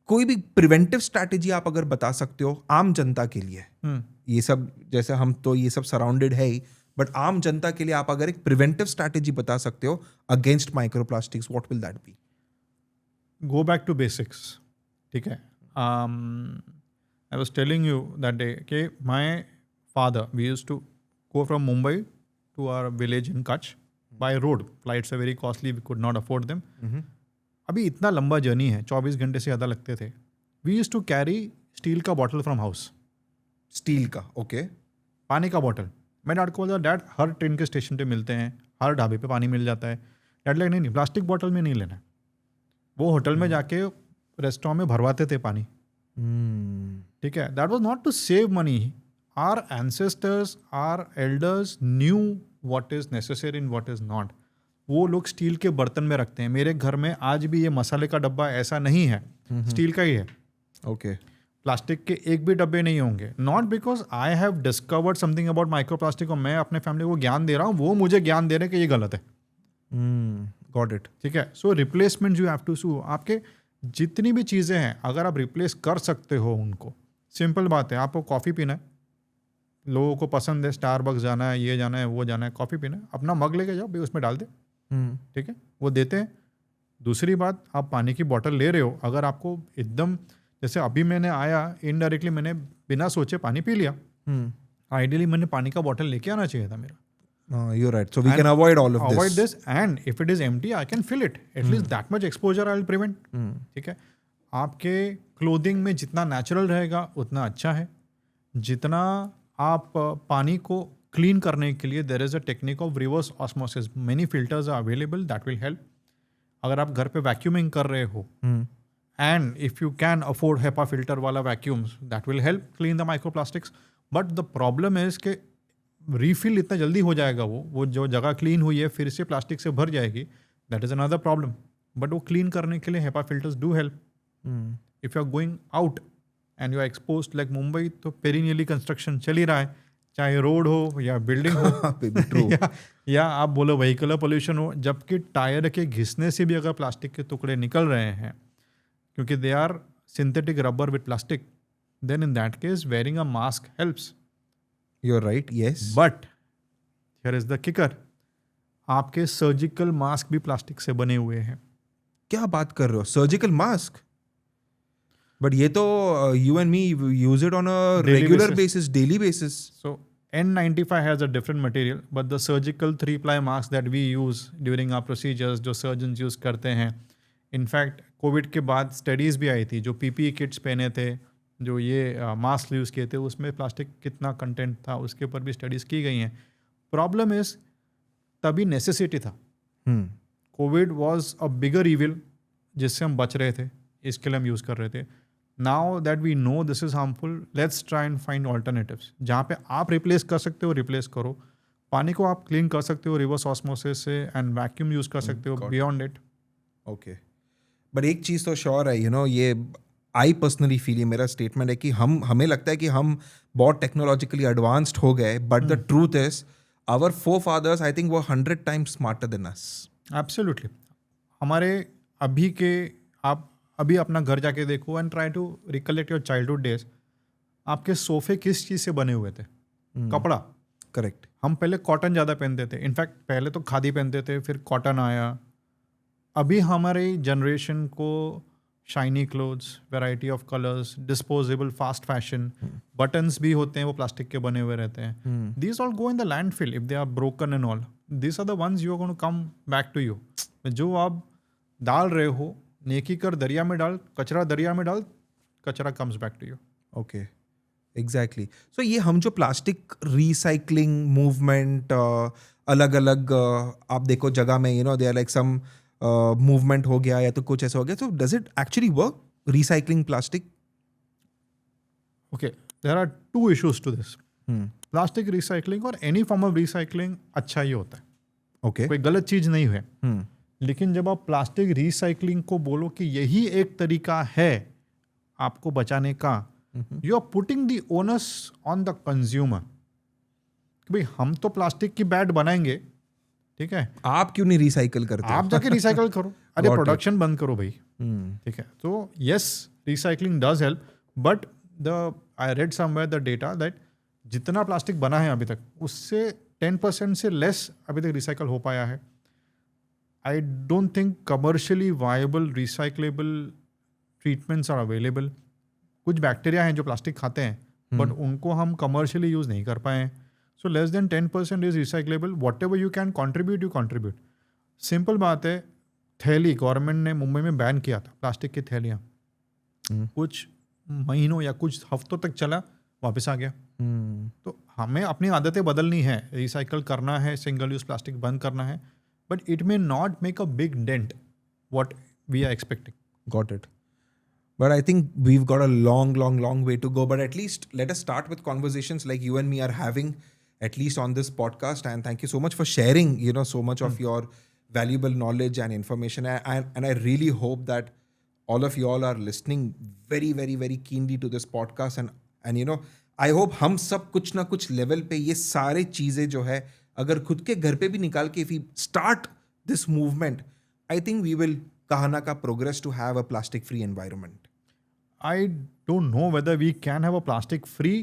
कोई भी प्रिवेंटिव स्ट्रैटेजी आप अगर बता सकते हो आम जनता के लिए, ये सब जैसे हम तो ये सब सराउंडेड है ही, बट आम जनता के लिए आप अगर एक प्रिवेंटिव स्ट्रैटेजी बता सकते हो against microplastics, what will that be? Go back to basics. ठीक है. I was telling you that day कि my father, we used to go from Mumbai to our village in Kutch by road. Flights are very costly, we could not afford them. अभी इतना लंबा journey है, 24 घंटे से ज़्यादा लगते थे. We used to carry steel का बॉटल फ्रॉम हाउस. स्टील का, ओके. पानी का बॉटल. मैं डैड को बोला, डैड हर ट्रेन के स्टेशन पे मिलते हैं, हर ढाबे पे पानी मिल जाता है. डैड लाइक नहीं, प्लास्टिक बॉटल में नहीं लेना है. वो होटल में जाके रेस्टोरेंट में भरवाते थे पानी. ठीक है. That was not to save money. Our ancestors, our elders knew what is necessary and what is not. वो लोग स्टील के बर्तन में रखते हैं. मेरे घर में आज भी ये मसाले का डब्बा ऐसा नहीं है, स्टील का ही है. ओके. प्लास्टिक के एक भी डब्बे नहीं होंगे. Not because I have discovered something about microplastic और मैं अपने फैमिली को ज्ञान दे रहा हूँ, वो मुझे ज्ञान दे रहे हैं कि ये गलत है. Got it. ठीक है. सो रिप्लेसमेंट यू हैव टू सू. आपके जितनी भी चीज़ें हैं अगर आप रिप्लेस कर सकते हो उनको, सिंपल बात है. आपको कॉफ़ी पीना है, लोगों को पसंद है, स्टारबक्स जाना है, ये जाना है, वो जाना है, कॉफ़ी पीना है, अपना मग लेके जाओ, भाई उसमें डाल दे. ठीक है, वो देते हैं. दूसरी बात, आप पानी की बॉटल ले रहे हो, अगर आपको एकदम, जैसे अभी मैंने आया इनडायरेक्टली मैंने बिना सोचे पानी पी लिया. आइडियली मैंने पानी का बॉटल लेके आना चाहिए था मेरा. You're right. So we can avoid all of avoid this, and if it is empty, I can fill it. At least that much exposure I will prevent. ठीक है. आपके क्लोथिंग में जितना नेचुरल रहेगा उतना अच्छा है. जितना आप पानी को क्लीन करने के लिए there is a technique of reverse osmosis. Many filters are available that will help. अगर आप घर पे वैक्यूमिंग कर रहे हो, and if you can afford HEPA filter वाला vacuums, that will help clean the microplastics. But the problem is कि refill इतना जल्दी हो जाएगा, वो जो जगह क्लीन हुई है फिर से प्लास्टिक से भर जाएगी. That is another problem. But वो क्लीन करने के लिए HEPA filters do help. If you are going out and you are exposed like Mumbai, तो पेरिनियली कंस्ट्रक्शन चल ही रहा है, चाहे रोड हो या बिल्डिंग हो या आप बोलो व्हीकुलर पोल्यूशन हो. जबकि टायर के घिसने से भी अगर प्लास्टिक के टुकड़े निकल रहे हैं, क्योंकि they are synthetic rubber with plastic, then in that case wearing a mask helps. You're right, yes. But here is the kicker, आपके सर्जिकल मास्क भी प्लास्टिक से बने हुए हैं. क्या बात कर रहे हो? Surgical mask? बट ये तो you and me use it on a regular basis, daily basis. So N95 has a different material, but the surgical 3-ply mask that we use during our procedures, जो surgeons use करते हैं. In fact Covid के बाद studies भी आई थी, जो PPE kits पहने थे, जो ये मास्क यूज़ किए थे, उसमें प्लास्टिक कितना कंटेंट था उसके ऊपर भी स्टडीज़ की गई हैं. प्रॉब्लम इज तभी नेसेसिटी था. Covid was a bigger evil जिससे हम बच रहे थे, इसके लिए हम यूज़ कर रहे थे. Now that we know this is harmful, let's try and find alternatives. जहाँ पे आप रिप्लेस कर सकते हो रिप्लेस करो. पानी को आप क्लीन कर सकते हो रिवर्स ऑस्मोसिस से, एंड वैक्यूम यूज़ कर सकते हो बियॉन्ड इट. ओके. बट एक चीज़ तो श्योर है, ये आई पर्सनली फील, ये मेरा स्टेटमेंट है कि हमें लगता है कि हम बहुत टेक्नोलॉजिकली एडवांस्ड हो गए, but the truth is our forefathers, I think, were 100 times smarter than us. Absolutely. हमारे आप अभी अपना घर जाके देखो and try to recollect your childhood days. आपके सोफे किस चीज़ से बने हुए थे? कपड़ा. Correct. हम पहले कॉटन ज़्यादा पहनते थे. इनफैक्ट पहले तो खादी पहनते थे, फिर कॉटन आया. अभी हमारे जनरेशन को shiny clothes, variety of colours, disposable fast fashion, buttons भी होते हैं वो प्लास्टिक के बने हुए रहते हैं. These all go in the landfill if they are broken and all. This are the ones you are going to come back to you. जो आप डाल रहे हो, नेकी कर दरिया में डाल, कचरा दरिया में डाल, कचरा comes back to you. Okay. Exactly. So ये हम जो प्लास्टिक रिसाइकलिंग मूवमेंट अलग अलग आप देखो जगह में they are like some movement हो गया या तो कुछ ऐसा हो गया. So does it actually work, recycling plastic? Okay, there are two issues to this. Plastic recycling और एनी फॉर्म ऑफ रिसाइकलिंग अच्छा ही होता है. Okay. कोई गलत चीज़ नहीं है. लेकिन जब आप प्लास्टिक रिसाइकलिंग को बोलो कि यही एक तरीका है आपको बचाने का, you are putting the onus on the consumer. भाई हम तो प्लास्टिक की बैट बनाएंगे, ठीक है, आप क्यों नहीं रिसाइकल करते? आप जाके रिसाइकल करो. अरे Got it. प्रोडक्शन बंद करो भाई. ठीक है. तो yes, recycling does help, but I read somewhere the data that जितना प्लास्टिक बना है अभी तक, उससे 10% से लेस अभी तक रिसाइकल हो पाया है. I don't think commercially viable recyclable treatments are available. कुछ बैक्टीरिया हैं जो प्लास्टिक खाते हैं, बट उनको हम कमर्शियली यूज़ नहीं कर पाए. So less than 10% is recyclable. Whatever you can contribute, you contribute. Simple बात है. थैली गवर्नमेंट ने मुंबई में बैन किया था, प्लास्टिक की थैलियाँ. कुछ महीनों या कुछ हफ्तों तक चला, वापस आ गया. तो हमें अपनी आदतें बदलनी है. रिसाइकल करना है, सिंगल यूज प्लास्टिक बंद करना है, but it may not make a big dent what we are expecting. Got it. But I think we've got a long way to go. But at least let us start with conversations like you and me are having, at least on this podcast. And thank you so much for sharing, so much of your valuable knowledge and information. And I really hope that all of you all are listening very keenly to this podcast. And I hope हम सब कुछ ना कुछ level पे ये सारे चीज़ें जो है अगर खुद के घर पे भी निकाल के if we start this movement, I think we will कहा ना का progress to have a plastic free environment. I don't know whether we can have a plastic free,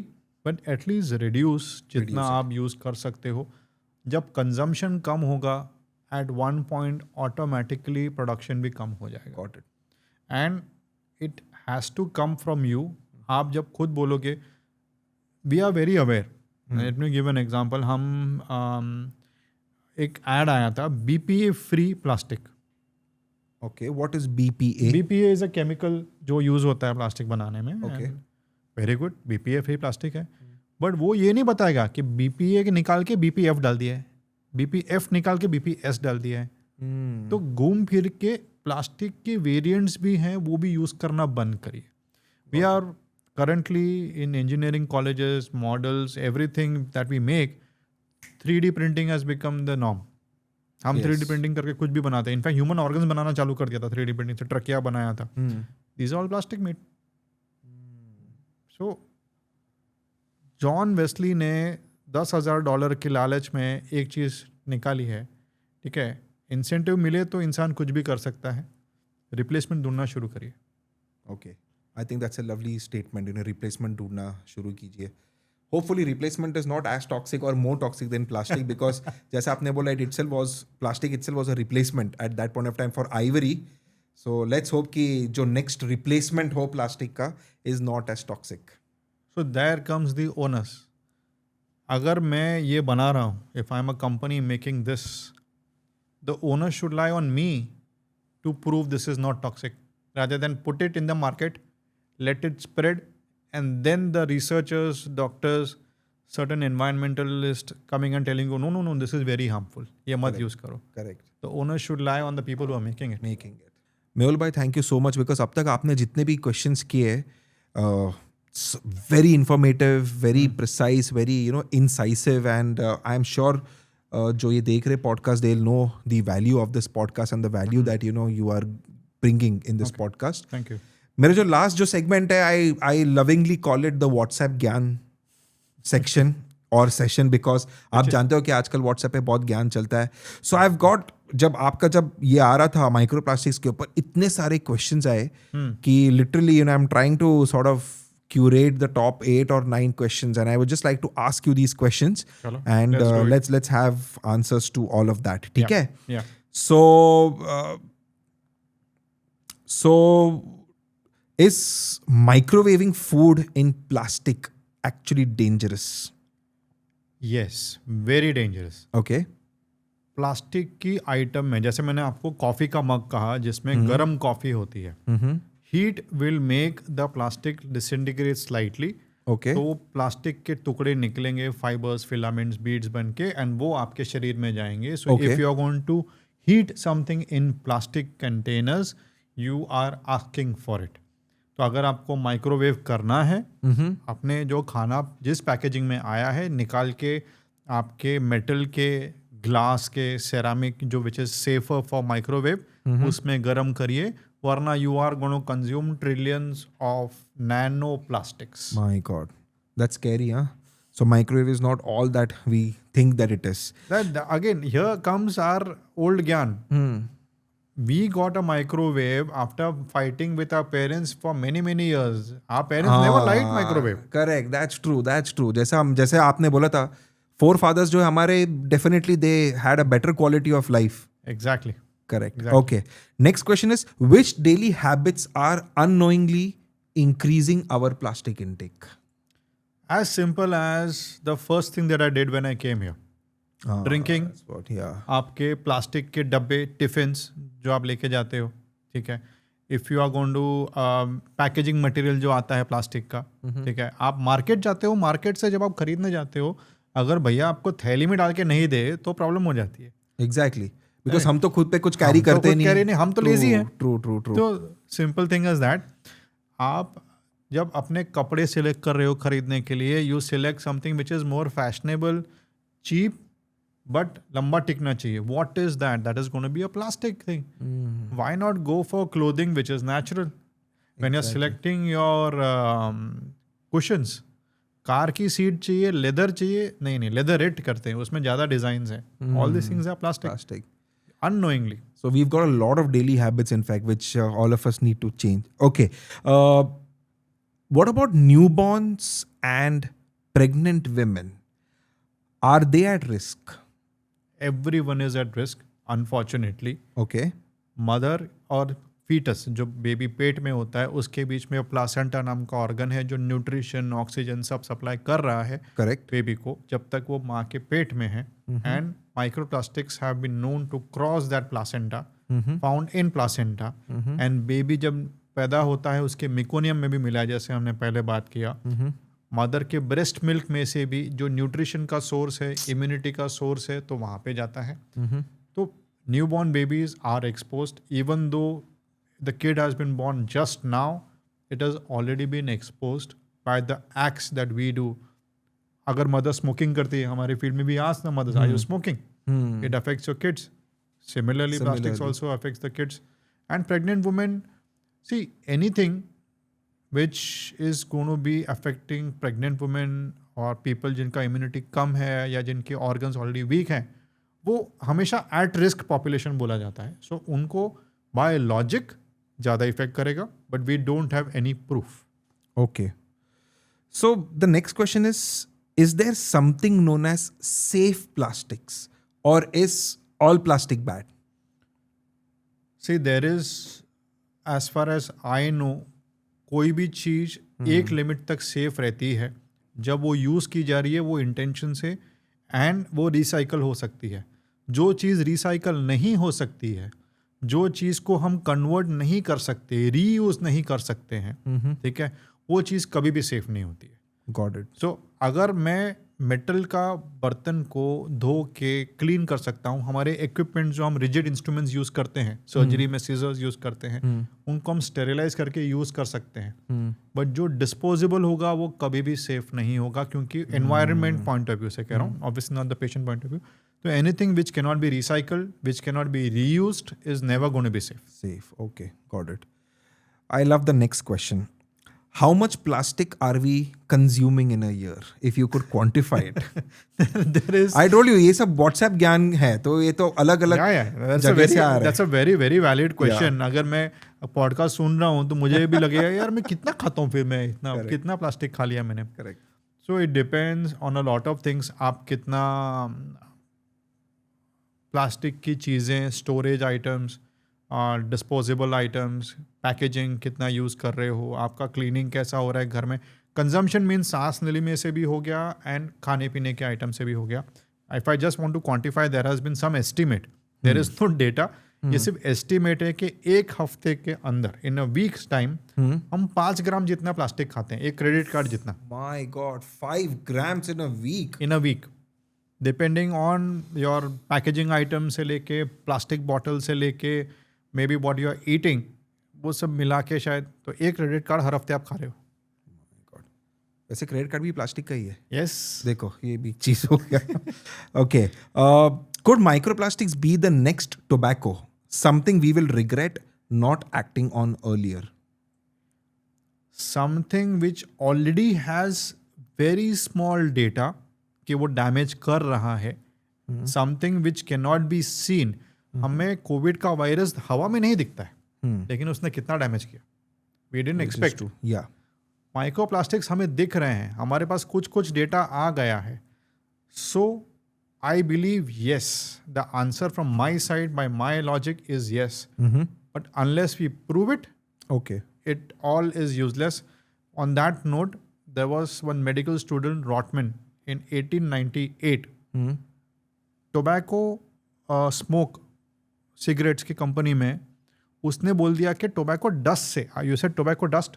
but at least reduce जितना आप यूज़ कर सकते हो. जब consumption कम होगा, at one point automatically production भी कम हो जाएगा. Got it. And it has to come from you. आप जब खुद बोलोगे, we are very aware. Let me give an example. हम एक ad आया था BPA free plastic. Okay, what is BPA? BPA is a chemical जो यूज़ होता है प्लास्टिक बनाने में. Okay. Very good. BPA free plastic है, बट वो ये नहीं बताएगा कि BPA के निकाल के BPF डाल दिया है, BPF निकाल के BPS डाल दिया है. तो घूम फिर के प्लास्टिक के वेरिएंट्स भी हैं, वो भी यूज़ करना बंद करिए. We are currently in engineering colleges, models, everything that we make, 3D printing has become the norm. हम Yes. 3D printing करके कुछ भी बनाते हैं. इनफैक्ट ह्यूमन ऑर्गन्स बनाना चालू कर दिया था 3D printing से. ट्रकिया बनाया था. These are all plastic made. So John Wesley ने $10,000 के लालच में एक चीज़ निकाली है. ठीक है, इंसेंटिव मिले तो इंसान कुछ भी कर सकता है. रिप्लेसमेंट ढूंढना शुरू करिए. Okay. I think that's a lovely statement. Replacement ढूंढना शुरू कीजिए. Hopefully replacement is not as toxic or more toxic than plastic because जैसा आपने बोला plastic itself was a replacement at that point of time for ivory. So let's hope कि जो next replacement हो plastic का is not as toxic. So there comes the onus. अगर मैं ये बना रहा हूँ, if I'm a company making this, the onus should lie on me to prove this is not toxic, rather than put it in the market, let it spread, and then the researchers, doctors, certain environmentalists coming and telling you, no, this is very harmful. ये मत use करो. Correct. The onus should lie on the people who are making it. Mehul भाई, thank you so much because अब तक आपने जितने भी questions किए very informative, very precise, very incisive, and I am sure जो ये देख रहे podcast they will know the value of this podcast and the value that you are bringing in this podcast. Thank you. मेरा जो last जो segment है, I lovingly call it the WhatsApp ज्ञान section और सेशन, बिकॉज आप जानते हो कि आजकल व्हाट्सएप पे बहुत ज्ञान चलता है. सो आई हैव गॉट, जब ये आ रहा था माइक्रो प्लास्टिक्स के ऊपर, इतने सारे क्वेश्चंस आए कि literally I am trying to sort of curate the top 8 or 9 questions, and I would just like to ask you these questions. Chalo, and let's do it. let's have answers to all of that. ठीक है? Yeah. So is microwaving food in plastic actually dangerous? Yes, very dangerous. Okay. Plastic की item में, जैसे मैंने आपको coffee का मग कहा जिसमें गर्म कॉफी होती है, heat will make the plastic disintegrate slightly. Okay. तो प्लास्टिक के टुकड़े निकलेंगे, फाइबर्स, फिलामेंट्स, बीड्स बन के, एंड वो आपके शरीर में जाएंगे. So Okay. If you are going to heat something in plastic containers, you are asking for it. तो अगर आपको माइक्रोवेव करना है, अपने जो खाना जिस पैकेजिंग में आया है निकाल के आपके मेटल के, ग्लास के, सेरामिक, जो which is safer for microwave, उसमें गर्म करिए, वरना you are gonna consume trillions of nano plastics. My God, that's scary, huh? So microwave is not all that we think that it is. Again, here comes our old gyan. We got a microwave after fighting with our parents for many years. Our parents never liked microwave. Correct, that's true. जैसे आपने बोला था, forefathers जो है हमारे, definitely they had a better quality of life. Exactly. Correct. Exactly. Okay. Next question is, which daily habits are unknowingly increasing our plastic intake? As simple as the first thing that I did when I came here. Drinking. That's what, yeah. आपके plastic के डब्बे, tiffins जो आप लेके जाते हो, ठीक है. If you are going to packaging material जो आता है प्लास्टिक का, ठीक है, आप मार्केट जाते हो, मार्केट से जब आप खरीदने जाते हो, अगर भैया आपको थैली में डाल के नहीं दे तो प्रॉब्लम हो जाती है. Exactly. Because हम तो खुद पे कुछ कैरी करते नहीं. हम तो लेजी हैं. True. तो सिंपल थिंग इज दैट, आप जब अपने कपड़े सिलेक्ट कर रहे हो खरीदने के लिए, you select something which is more fashionable, cheap, but लंबा टिकना चाहिए. What is that? That is gonna be a plastic thing. Why not go for clothing which is natural? When you are selecting your cushions, car की seat चाहिए, leather चाहिए, नहीं leather rate करते हैं, उसमें ज़्यादा डिजाइंस हैं. All this things are plastic. Unknowingly. So we've got a lot of daily habits, in fact, which all of us need to change. Okay. What about newborns and pregnant women? Are they at risk? Everyone is at risk, unfortunately. Okay. Mother और foetus, जो baby पेट में होता है, उसके बीच में placenta नाम का organ है जो न्यूट्रिशन, ऑक्सीजन सब सप्लाई कर रहा है Correct. बेबी को जब तक वो माँ के पेट में है. And microplastics have been known to cross that placenta, found in placenta, and baby जब पैदा होता है उसके मिकोनियम में भी मिला है, जैसे हमने पहले बात किया. मदर के ब्रेस्ट मिल्क में से भी जो न्यूट्रिशन का सोर्स है, इम्यूनिटी का सोर्स है, तो वहाँ पे जाता है. तो newborn babies are exposed, even though the kid has been born just now, it has already been exposed by the acts that we do. अगर मदर स्मोकिंग करती है, हमारे फील्ड में भी आज ना, mothers are you smoking, it affects your kids. Similarly, plastics also affects the kids. And pregnant women, see, anything which is going to be affecting pregnant women or people जिनका immunity कम है या जिनके organs already weak हैं, वो हमेशा at risk population बोला जाता है. So उनको by logic ज़्यादा इफेक्ट करेगा, but we don't have any proof. Okay. So the next question is there something known as safe plastics, or is all plastic bad? See, there is, as far as I know, कोई भी चीज़ एक limit तक safe रहती है जब वो use की जा रही है वो इंटेंशन से, एंड वो रिसाइकल हो सकती है. जो चीज़ रिसाइकल नहीं हो सकती है, जो चीज़ को हम कन्वर्ट नहीं कर सकते, रीयूज़ नहीं कर सकते हैं, ठीक है, वो चीज़ कभी भी सेफ नहीं होती है. Got it. So, अगर मैं मेटल का बर्तन को धो के क्लीन कर सकता हूँ, हमारे इक्विपमेंट जो हम रिजिड इंस्ट्रूमेंट्स यूज़ करते हैं, सर्जरी में सीजर्स यूज़ करते हैं, उनको हम स्टेरिलाइज करके यूज़ कर सकते हैं, बट जो डिस्पोजेबल होगा वो कभी भी सेफ नहीं होगा, क्योंकि एनवायरनमेंट पॉइंट ऑफ व्यू से कह रहा हूँ, obviously not the patient point of view. तो anything which can not be recycled, which can not be reused, is never going to be safe. Safe. Okay. Got it. I love the next question. how much plastic are we consuming in a year if you could quantify it? There is I told you ये सब WhatsApp ज्ञान है, तो ये तो अलग अलग जगह से आ रहा है. that's a very very valid question. अगर मैं पॉडकास्ट सुन रहा हूँ तो मुझे भी लगेगा यार मैं कितना खाता हूँ, फिर मैं इतना कितना प्लास्टिक खा लिया मैंने. Correct. So it depends on a lot of things. आप कितना प्लास्टिक की चीज़ें, storage items, disposable items, packaging कितना यूज़ कर रहे हो, आपका क्लीनिंग कैसा हो रहा है घर में. कंजम्पशन मीन्स सांस नली में से भी हो गया एंड खाने पीने के आइटम से भी हो गया. If I just want to quantify, there has been some estimate, there is no data. ये सिर्फ एस्टिमेट है कि एक हफ्ते के अंदर, इन अ वीक्स टाइम, हम 5 ग्राम जितना प्लास्टिक खाते हैं, एक क्रेडिट कार्ड जितना. My God, 5 grams in a week. In a week, depending on your packaging item से लेके प्लास्टिक बॉटल से लेके maybe what you are eating, वो सब मिला के शायद तो एक क्रेडिट कार्ड हर हफ्ते आप खा रहे हो. वैसे क्रेडिट कार्ड भी प्लास्टिक का ही है. यस. देखो ये भी चीज हो गया. Okay, could microplastics be the next tobacco, something we will regret not acting on earlier? Something which already has very small data कि वो डैमेज कर रहा है. Something which can not be seen. हमें कोविड का वायरस हवा में नहीं दिखता है, लेकिन उसने कितना डैमेज किया वी डिडंट एक्सपेक्ट. या माइक्रोप्लास्टिक्स हमें दिख रहे हैं, हमारे पास कुछ कुछ डेटा आ गया है. So I believe yes, the answer from my side by my logic is yes, but unless we prove it, okay, it all is useless. On that note, there was one medical student, Rotman, in 1898. Tobacco smoke cigarettes की company में उसने बोल दिया कि tobacco dust से, you said tobacco dust,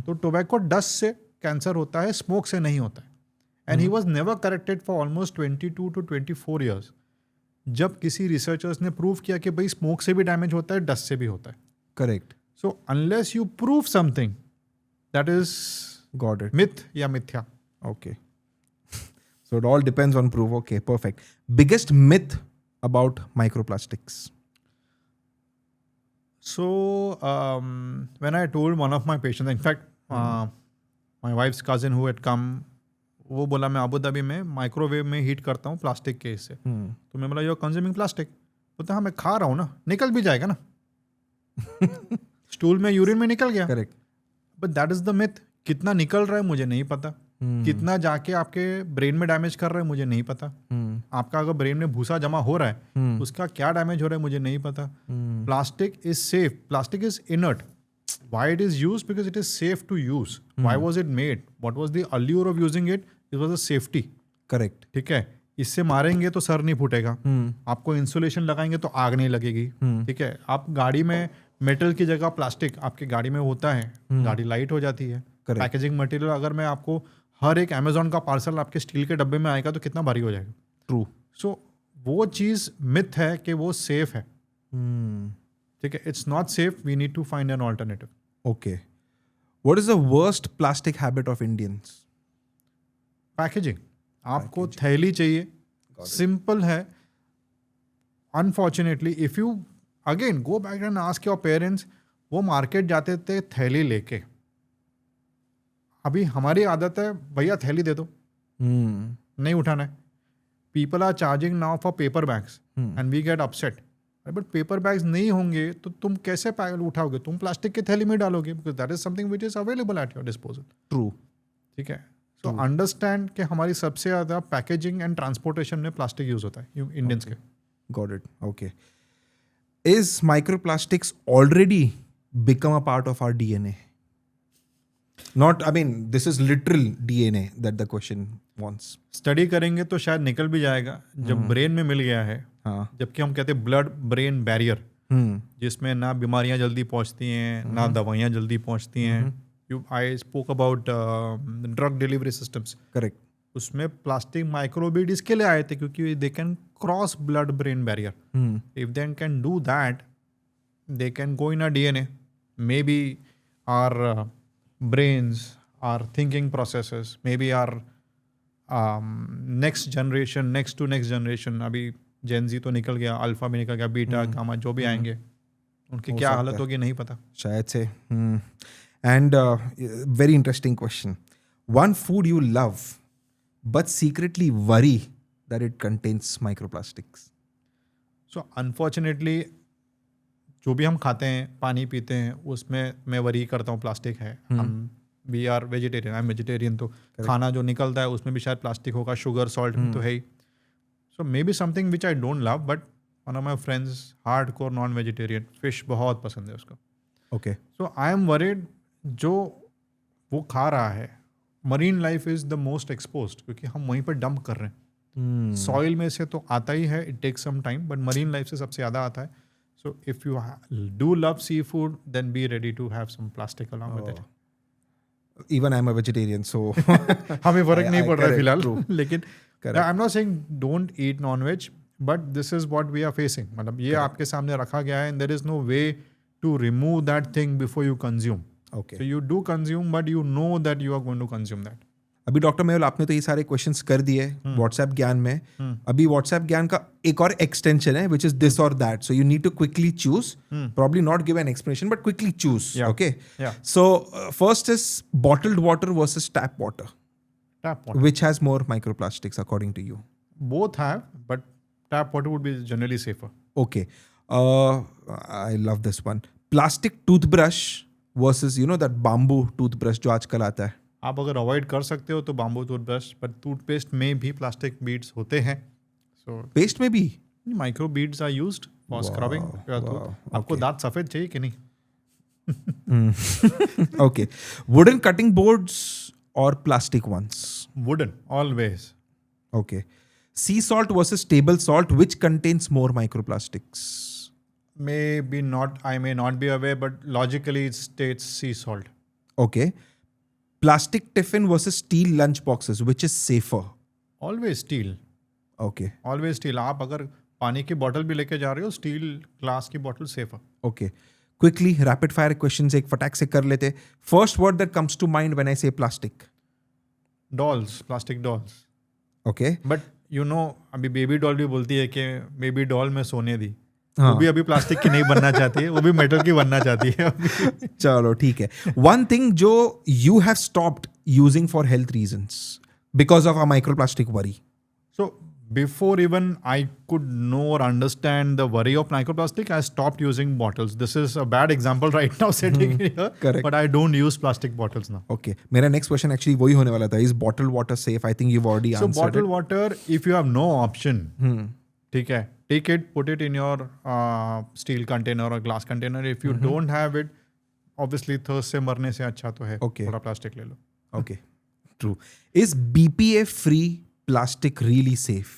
तो tobacco dust से cancer होता है, स्मोक से नहीं होता है. And he was never corrected for almost 22 to 24 years. जब किसी रिसर्चर्स ने प्रूव किया कि भाई स्मोक से भी डैमेज होता है, डस्ट से भी होता है. Correct. So unless you prove something, that is Got it. myth या मिथ्या. Okay. So it all depends on proof. Okay, perfect. Biggest myth about microplastics? So when I told one of my patients, in fact, my wife's cousin who had come, वो बोला मैं Abu Dhabi में microwave में heat करता हूँ plastic के इससे. तो मैं बोला यू आर कंज्यूमिंग प्लास्टिक. बोलता हाँ मैं खा रहा हूँ ना, निकल भी जाएगा ना. स्टूल में, यूरिन में निकल गया. Correct. But that is the myth. कितना निकल रहा है मुझे नहीं पता. कितना जाके आपके ब्रेन में डैमेज कर रहा है मुझे नहीं पता. आपका अगर ब्रेन में भूसा जमा हो रहा है उसका क्या डैमेज हो रहा है मुझे नहीं पता. Plastic is safe. Plastic is inert. Why it is used? Because it is safe to use. Why was it made? What was the allure of using it? It was a safety. Correct. ठीक है. इससे मारेंगे तो sir नहीं फूटेगा, आपको insulation लगाएंगे तो आग नहीं लगेगी. ठीक है. आप गाड़ी में मेटल की जगह प्लास्टिक आपकी गाड़ी में होता है, गाड़ी लाइट हो जाती है. पैकेजिंग मटेरियल अगर मैं आपको हर एक अमेजोन का पार्सल आपके स्टील के डब्बे में आएगा तो कितना भारी हो जाएगा. ट्रू. सो वो चीज़ मिथ है कि वो सेफ है. ठीक है. It's not safe. We need to find an alternative. Okay. What is the worst plastic habit of Indians? Packaging. आपको थैली चाहिए, सिंपल है. Unfortunately if you again go back and ask your parents, वो market जाते थे थैली लेके. अभी हमारी आदत है भैया थैली दे दो, नहीं उठाना है. People are charging now for paper bags and we get upset. But paper bags नहीं होंगे तो तुम कैसे उठाओगे? तुम प्लास्टिक की थैली में डालोगे, because that is something which is available at your disposal. True. ठीक है. सो अंडरस्टैंड कि हमारी सबसे ज़्यादा पैकेजिंग एंड ट्रांसपोर्टेशन में प्लास्टिक यूज होता है इंडियंस के. Got it. Okay. Is microplastics already become a part of our DNA? Not, I mean, this is literal DNA that the question wants. Study करेंगे तो शायद निकल भी जाएगा. जब ब्रेन में मिल गया है, जबकि हम कहते हैं ब्लड ब्रेन बैरियर, जिसमें ना बीमारियां जल्दी पहुंचती हैं ना दवाइयां जल्दी पहुंचती हैं. I spoke about drug delivery systems. Correct. उसमें प्लास्टिक माइक्रोबीड इसके लिए आए थे क्योंकि they can cross blood brain barrier. If they can do that, they can go in a DNA. Maybe our brains, our thinking processes, maybe our next generation, next to next generation. अभी Gen Z तो निकल गया, alpha भी निकल गया, beta gamma जो भी आएंगे उनकी क्या हालत होगी नहीं पता. शायद से. And very interesting question. One food you love, but secretly worry that it contains microplastics. So unfortunately जो भी हम खाते हैं पानी पीते हैं उसमें मैं वरी करता हूँ प्लास्टिक है. हम we are vegetarian, I am vegetarian, तो खाना जो निकलता है उसमें भी शायद प्लास्टिक होगा, शुगर सॉल्ट तो है ही. So maybe something which I don't love, but one of my friends hardcore non vegetarian, fish बहुत पसंद है उसको. Okay. So I am worried जो वो खा रहा है, marine life is the most exposed, क्योंकि हम वहीं पर डंप कर रहे हैं. सॉइल में से तो आता ही है, it takes some time, but marine life से सबसे ज़्यादा आता है. So if you do love seafood then be ready to have some plastic along with it. Even I'm a vegetarian, so हमें फर्क नहीं पड़ रहा है correct, फिलहाल. true. लेकिन I am not saying don't eat non veg, but this is what we are facing. मतलब ये आपके सामने रखा गया है, and there is no way to remove that thing before you consume. okay. So you do consume, but you know that you are going to consume that. अभी doctor Mehul आपने तो ये सारे क्वेश्चंस कर दिए व्हाट्सएप ज्ञान में. अभी व्हाट्सएप ज्ञान का एक और एक्सटेंशन है विच इज दिस और that. So you need to quickly choose, probably not give an explanation but quickly choose. Yeah. Okay, Yeah. So first is bottled water versus tap water. Tap water. Which has more microplastics according to you? Both have, but tap water would be generally safer. Okay. I love this one. Plastic toothbrush versus that bamboo toothbrush जो आजकल आता है. आप अगर avoid कर सकते हो तो बाम्बू टूथब्रश, बट टूथपेस्ट में भी प्लास्टिक बीड्स होते हैं. सो पेस्ट में भी? Micro beads are used for scrubbing. आपको okay. दांत सफेद चाहिए कि नहीं? Okay. Wooden cutting boards or plastic ones? Wooden, always. Okay. Sea salt versus table salt, which contains more microplastics? Maybe not, I may not be aware, but logically it states sea salt. Okay. Plastic tiffin versus steel lunch boxes, which is safer? Always steel. Okay. Always steel. आप अगर पानी की bottle भी लेके जा रहे हो, steel glass की bottle safer. Okay. Quickly, rapid fire questions एक फटाक से कर लेते. First word that comes to mind when I say plastic. Dolls, plastic dolls. Okay. But you know अभी बेबी डॉल भी बोलती है कि बेबी डॉल में सोने दी. हाँ. वो भी अभी प्लास्टिक की नहीं बनना चाहती है, वो भी मेटल की बनना चाहती है अभी. चलो ठीक है. One thing जो you have stopped using for health reasons because of a microplastic worry. So before even I could know or understand the worry of microplastic, I stopped using bottles. This is a bad example right now sitting here. Correct. But I don't use plastic bottles now. Okay. मेरा next question actually वही होने वाला था. Is bottled water safe? I think you've already So answered bottled it. water, if you have no option, ठीक है, take it, put it in your steel container or glass container. If you don't have it, obviously thirst से मरने से अच्छा तो है Okay. थोड़ा plastic ले लो. Okay. True. Is BPA free plastic really safe?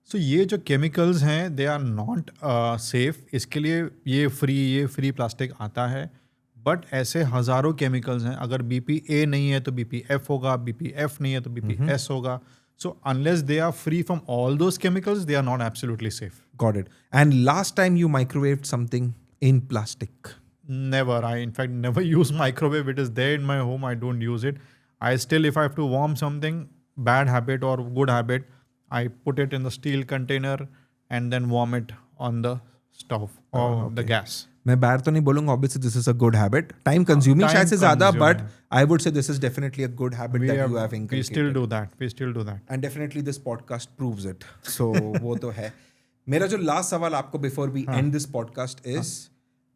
So ये जो chemicals हैं they are not safe. इसके लिए ये free प्लास्टिक आता है. बट ऐसे हजारों केमिकल्स हैं. अगर BPA नहीं है तो BPF होगा, BPF नहीं है तो BPS होगा. So unless they are free from all those chemicals, they are not absolutely safe. Got it. And last time you microwaved something in plastic? Never. I in fact never use microwave. It is there in my home. I don't use it. I still, if I have to warm something, bad habit or good habit, I put it in the steel container and then warm it on the stove or the gas. मैं बाहर तो नहीं बोलूंगा. Obviously this is a good habit. Time consuming शायद से ज़्यादा, but I would say this is definitely a good habit that you have inculcated. We still do that. We still do that. And definitely this podcast proves it. So वो तो है. मेरा जो last सवाल आपको before we end this podcast is,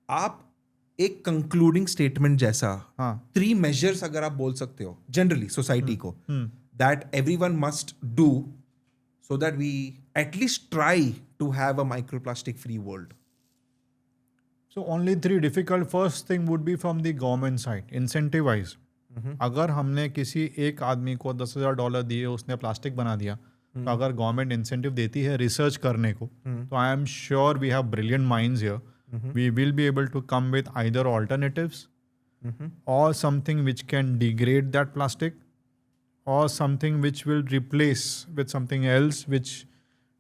आप एक concluding statement जैसा 3 measures अगर आप बोल सकते हो generally society को that everyone must do so that we at least try to have a microplastic free world. So only 3 difficult. First thing would be from the government side, incentivize. अगर हमने किसी एक आदमी को $10,000 दिए, उसने प्लास्टिक बना दिया, तो अगर गवर्नमेंट इंसेंटिव देती है रिसर्च करने को, तो I am sure we have brilliant minds here. We will be able to come with either alternatives or something which can degrade that plastic or something which will replace with something else which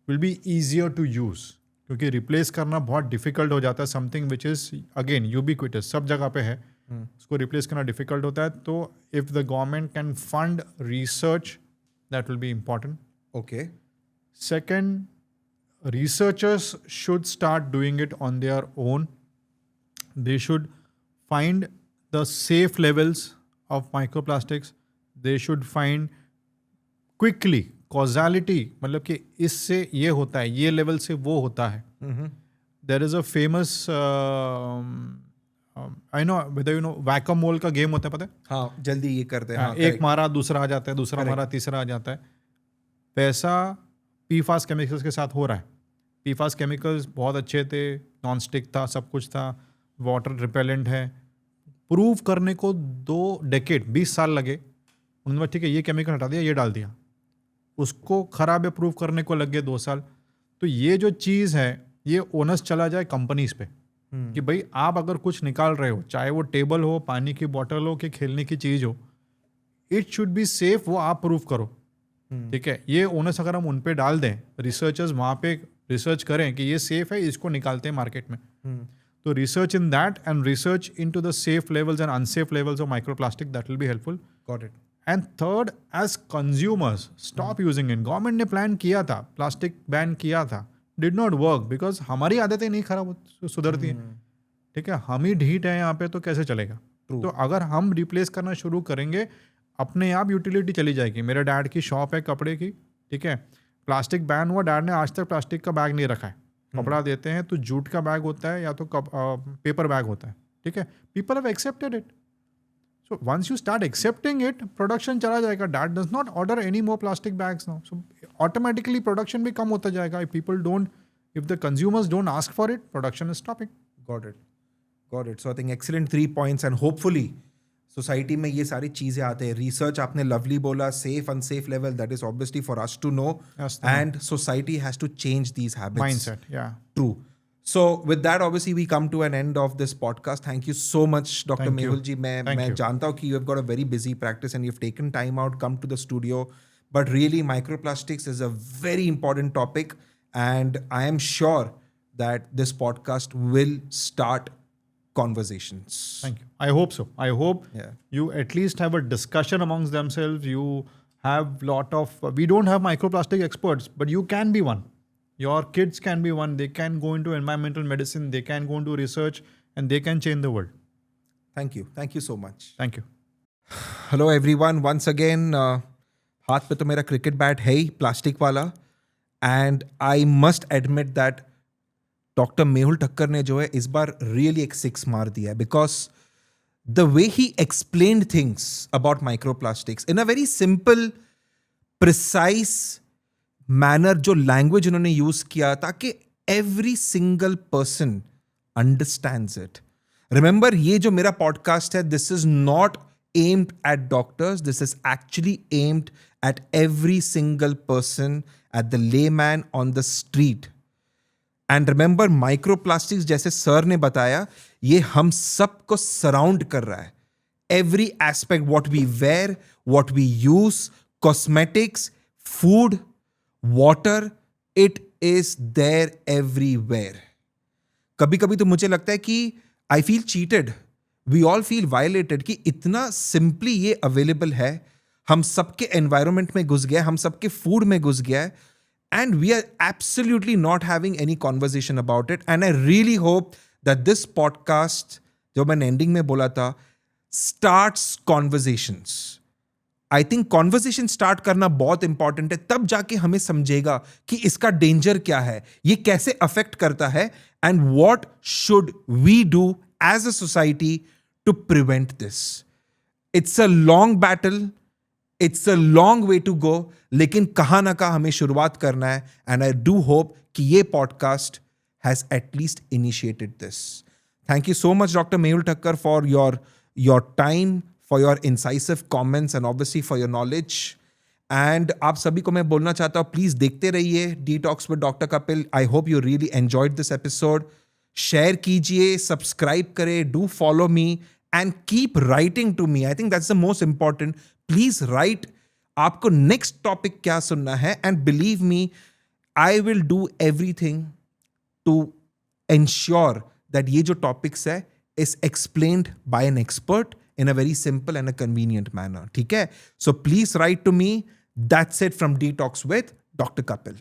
will be easier to use. क्योंकि replace करना बहुत difficult हो जाता है. Something which is again ubiquitous, सब जगह पे है, उसको रिप्लेस करना डिफिकल्ट होता है. तो if the government can fund research, that will B important. Okay. Second, researchers should start doing it on their own. They should find the safe levels of microplastics. They should find quickly causality, मतलब कि इससे ये होता है, ये level से वो होता है. There is a famous I know whether you know whack-a-mole का गेम होता है, पता है? हाँ, जल्दी ये करते हैं. हाँ, एक correct. मारा दूसरा आ जाता है, दूसरा मारा तीसरा आ जाता है. वैसा PFAS केमिकल्स के साथ हो रहा है. PFAS केमिकल्स बहुत अच्छे थे, नॉन स्टिक था, सब कुछ था, वाटर रिपेलेंट है. प्रूव करने को 2 डेकेड 20 साल लगे. उन्होंने ठीक है ये केमिकल हटा दिया, ये डाल दिया. उसको खराब है प्रूव करने को लग गए 2 साल. तो ये जो चीज़ है ये ओनस चला जाए कंपनीज पे कि भाई आप अगर कुछ निकाल रहे हो, चाहे वो टेबल हो, पानी की बोतल हो कि खेलने की चीज़ हो, इट शुड बी सेफ, वो आप प्रूव करो. ठीक है, ये ओनस अगर हम उन पे डाल दें, रिसर्चर्स वहाँ पे रिसर्च करें कि ये सेफ है, इसको निकालते हैं मार्केट में. तो research in that and research into the safe levels and unsafe levels of microplastic, that will be helpful. Got it. And third, as consumers stop using it. Government ने plan किया था, plastic ban किया था, did not work because हमारी आदतें नहीं खराब सुधरती हैं. ठीक है, हम ही ढीठ हैं यहाँ पे, तो कैसे चलेगा? तो अगर हम रिप्लेस करना शुरू करेंगे, अपने आप यूटिलिटी चली जाएगी. मेरे डैड की शॉप है कपड़े की, ठीक है, प्लास्टिक बैन हुआ, डैड ने आज तक प्लास्टिक का बैग नहीं रखा है. कपड़ा देते हैं तो जूट का बैग होता है या तो पेपर बैग होता है. ठीक है, people have accepted it. So once you start accepting it, production चला जाएगा. Dad does not order any more plastic bags now. So automatically production भी कम होता जाएगा. If people don't, if the consumers don't ask for it, production is stopping. Got it. Got it. So I think excellent 3 points and hopefully society में ये सारी चीज़ें आते हैं. Research आपने lovely बोला, safe unsafe level, that is obviously for us to know. Yes, to know. And society has to change these habits. Mindset, yeah. True. So with that, obviously we come to an end of this podcast. Thank you so much, Dr. Thank you. Mehul ji. Thank मैं you. जानता हूँ कि you've got a very busy practice and you've taken time out, come to the studio. But really, microplastics is a very important topic, and I am sure that this podcast will start conversations. Thank you. I hope so. I hope Yeah. you at least have a discussion amongst themselves. You have lot of, we don't have microplastic experts, but you can be one. Your kids can be one. They can go into environmental medicine. They can go into research and they can change the world. Thank you. Thank you so much. Thank you. Hello everyone. Once again, हाथ पे तो मेरा cricket bat है ही plastic वाला. And I must admit that doctor Mehul Thakkar ने जो है इस बार रियली एक 6 मार दिया है, because the way he explained things about microplastics in a very simple precise manner, जो लैंग्वेज उन्होंने यूज किया ताकि every single person understands it. Remember, ये जो मेरा पॉडकास्ट है, this is not aimed at doctors. This is actually aimed at every single person, at the layman on the street. And remember, microplastics जैसे sir ने बताया, ये हम सबको सराउंड कर रहा है. Every aspect, what we wear, what we use, cosmetics, food, water, it is there everywhere. कभी कभी तो मुझे लगता है कि I feel cheated. We all feel violated कि इतना सिंपली ये अवेलेबल है, हम सबके एनवायरनमेंट में घुस गया, हम सबके फूड में घुस गया है, and we are absolutely not having any conversation about it. And I really hope that this podcast, जो मैंने एंडिंग में बोला था, starts conversations. I think conversation start करना बहुत इंपॉर्टेंट है, तब जाके हमें समझेगा कि इसका डेंजर क्या है, ये कैसे अफेक्ट करता है, and what should we do as a society to prevent this. It's a long battle. It's a long way to go. लेकिन कहाँ ना कहाँ हमें शुरुआत करना है. And I do hope कि ये podcast has at least initiated this. Thank you so much, Dr. Mehul Thakkar, for your time, for your incisive comments, and obviously for your knowledge. And आप सभी को मैं बोलना चाहता हूँ, प्लीज देखते रहिए Detox with Dr. Kapil. I hope you really enjoyed this episode. Share कीजिए, सब्सक्राइब करें, do follow me, and keep writing to me. I think that's the most important. Please write, आपको नेक्स्ट टॉपिक क्या सुनना है, and believe me, I will do everything to ensure that ये जो topics है is explained by an expert in a very simple and a convenient manner. ठीक है? So please write to me. That's it from Detox with Dr. Kapil.